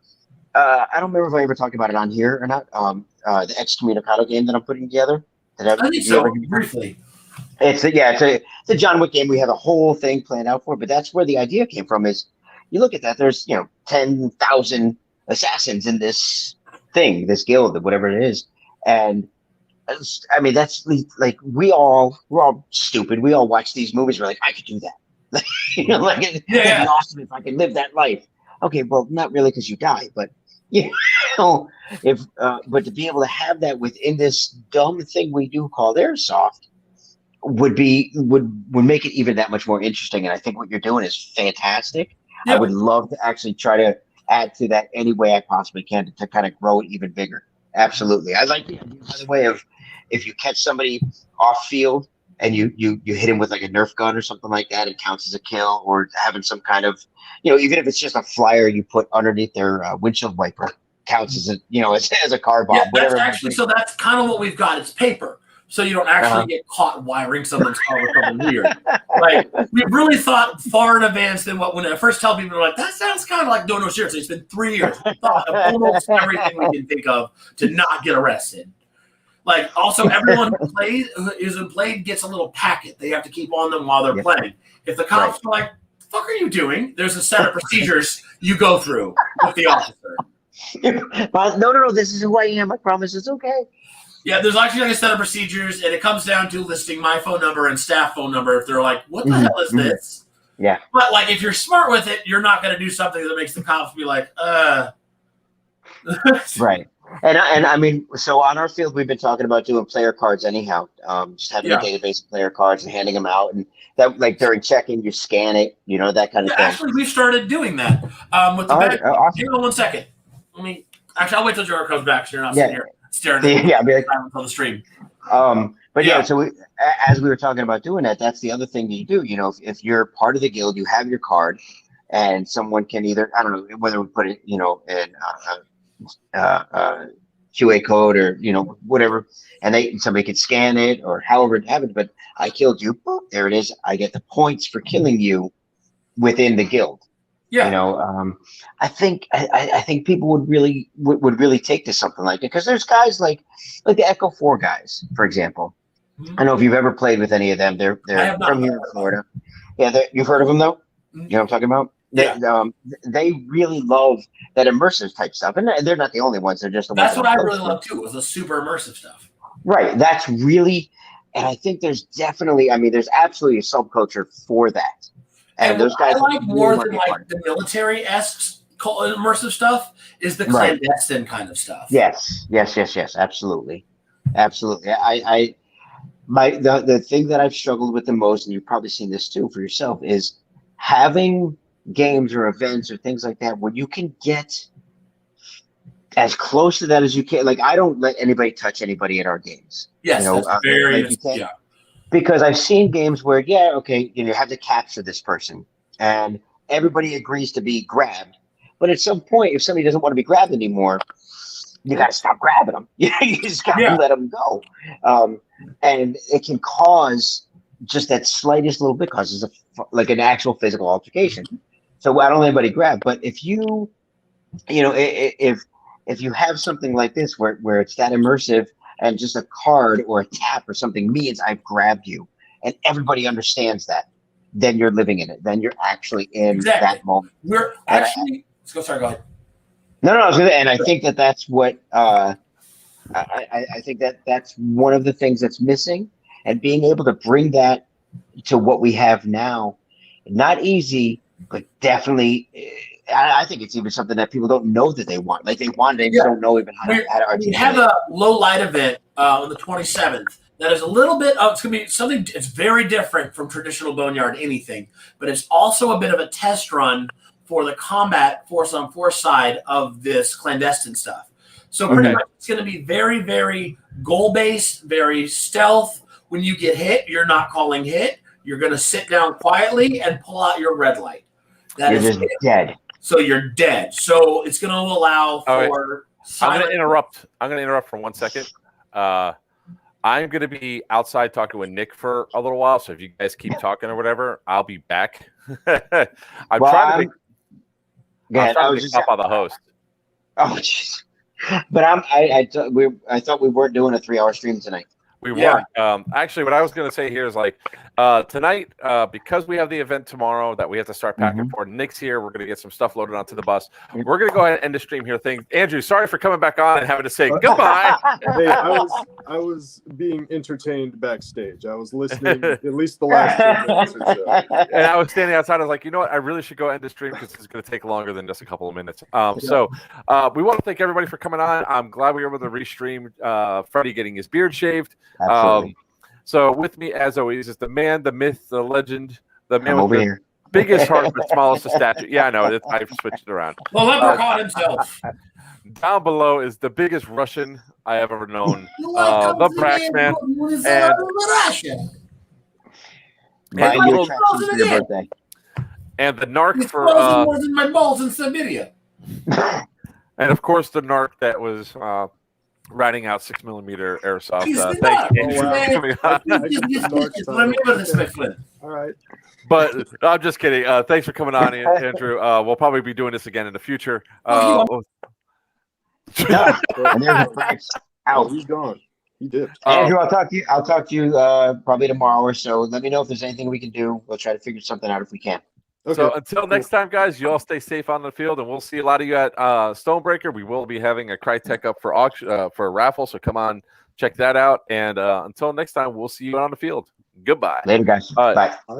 I don't remember if I ever talked about it on here or not. The Excommunicado game that I'm putting together. I think so, briefly. It's a John Wick game. We have a whole thing planned out for, but that's where the idea came from. Is you look at that, there's 10,000 assassins in this thing, this guild, whatever it is, and I mean that's we're all stupid. We all watch these movies. We're like, I could do that. It'd be awesome if I could live that life. Okay, well, not really because you die, but yeah, know, but to be able to have that within this dumb thing we do called airsoft would make it even that much more interesting. And I think what you're doing is fantastic. I Yep. would love to actually try to add to that any way I possibly can to kind of grow it even bigger. Absolutely. I like the idea, by the way, of if you catch somebody off field and you hit him with like a Nerf gun or something like that, it counts as a kill, or having some kind of, even if it's just a flyer you put underneath their windshield wiper counts as as a car bomb, Yeah, whatever. that's actually, so that's kind of what we've got. It's paper. So you don't actually get caught wiring someone's car with something weird. Like, we've really thought far in advance than when I first tell people, they're like, that sounds kind of like, no, seriously, it's been 3 years. We thought of almost everything we can think of to not get arrested. Like, also, everyone who is played gets a little packet they have to keep on them while they're playing. If the cops are like, the fuck are you doing? There's a set of procedures you go through with the officer. No, this is who I am. I promise it's okay. Yeah, there's actually like a set of procedures, and it comes down to listing my phone number and staff phone number if they're like, what the hell is this? Yeah. But, like, if you're smart with it, you're not going to do something that makes the cops be like, Right. And I mean, so on our field, we've been talking about doing player cards anyhow, just having a database of player cards and handing them out. And that, like, during check-in, you scan it, that kind of thing. Actually, we started doing that with the back. Awesome. Hang on 1 second. I'll wait till Jordan comes back so you're not sitting here staring at the stream. But so as we were talking about doing that, that's the other thing that you do. If you're part of the guild, you have your card, and someone can either, I don't know whether we put it, in QA code or whatever, and somebody could scan it or however it happened. But I killed you. Boop, there it is. I get the points for killing you within the guild. Yeah. I think people would really take to something like it, because there's guys like the Echo 4 guys, for example. I don't know if you've ever played with any of them. They're from here in Florida. Yeah, you've heard of them though. You know what I'm talking about? Yeah. They really love that immersive type stuff, and they're not the only ones. They're just the that's ones. That's what I really love too. Was the super immersive stuff. Right. That's really, and I think there's definitely. I mean, there's absolutely a subculture for that. And those guys, I like more than like the military-esque immersive stuff is the clandestine kind of stuff. Yes, absolutely. The thing that I've struggled with the most, and you've probably seen this too for yourself, is having games or events or things like that where you can get as close to that as you can. Like, I don't let anybody touch anybody at our games. Yes, that's very Because I've seen games where, you have to capture this person, and everybody agrees to be grabbed. But at some point, if somebody doesn't want to be grabbed anymore, you got to stop grabbing them. You just got to let them go. And it can cause just that slightest little bit causes like an actual physical altercation. So I don't let anybody grab. But if if you have something like this where it's that immersive, and just a card or a tap or something means I've grabbed you, and everybody understands that, then you're living in it. Then you're actually in that moment. We're actually. Let's go. Sorry, go ahead. No, I was gonna, and I think that's what I think that's one of the things that's missing, and being able to bring that to what we have now, not easy, but definitely. I think it's even something that people don't know that they want. Like, they want it, they just don't know even how to articulate. We have a low light event on the 27th that is a little bit of, it's going to be something, it's very different from traditional Boneyard anything, but it's also a bit of a test run for the combat force on force side of this clandestine stuff. So pretty much it's going to be very, very goal-based, very stealth. When you get hit, you're not calling hit. You're going to sit down quietly and pull out your red light. You're just dead. So you're dead. So it's going to allow for. I'm going to interrupt. I'm going to interrupt for 1 second. I'm going to be outside talking with Nick for a little while. So if you guys keep talking or whatever, I'll be back. I'm trying to make up on the host. Oh, jeez. But I thought we weren't doing a 3-hour stream tonight. We Yeah. weren't. Actually, what I was going to say here is like tonight, because we have the event tomorrow that we have to start packing for. Nick's here. We're going to get some stuff loaded onto the bus. We're going to go ahead and end the stream here. Andrew, sorry for coming back on and having to say goodbye. Hey, I was being entertained backstage. I was listening at least the last 10 minutes or so. And I was standing outside. I was like, you know what? I really should go end the stream because it's going to take longer than just a couple of minutes. So we want to thank everybody for coming on. I'm glad we were able to restream Freddie getting his beard shaved. Absolutely. So with me, as always, is the man, the myth, the legend, the man I'm with over the here. biggest heart but smallest stature. Yeah, I know. I've switched it around. The leprechaun himself. Down below is the biggest Russian I have ever known, the Brax man, Buy and new attractions for your birthday. and the narc He's for frozen more than my balls in Siberia. and of course the narc that was riding out 6mm airsoft. He's the Thank narc. you for Man. coming on. Narc Remember this, McFlynn. All right. But I'm just kidding. Thanks for coming on, Andrew. We'll probably be doing this again in the future. And there's a Brax Oh, out. he's gone. He dipped. Andrew, I'll talk to you probably tomorrow or so. Let me know if there's anything we can do. We'll try to figure something out if we can. Okay. So until next time, guys, you all stay safe on the field, and we'll see a lot of you at Stonebreaker. We will be having a Crytek up for auction for a raffle, so come on, check that out. And until next time, we'll see you on the field. Goodbye. Later, guys. All right. Bye.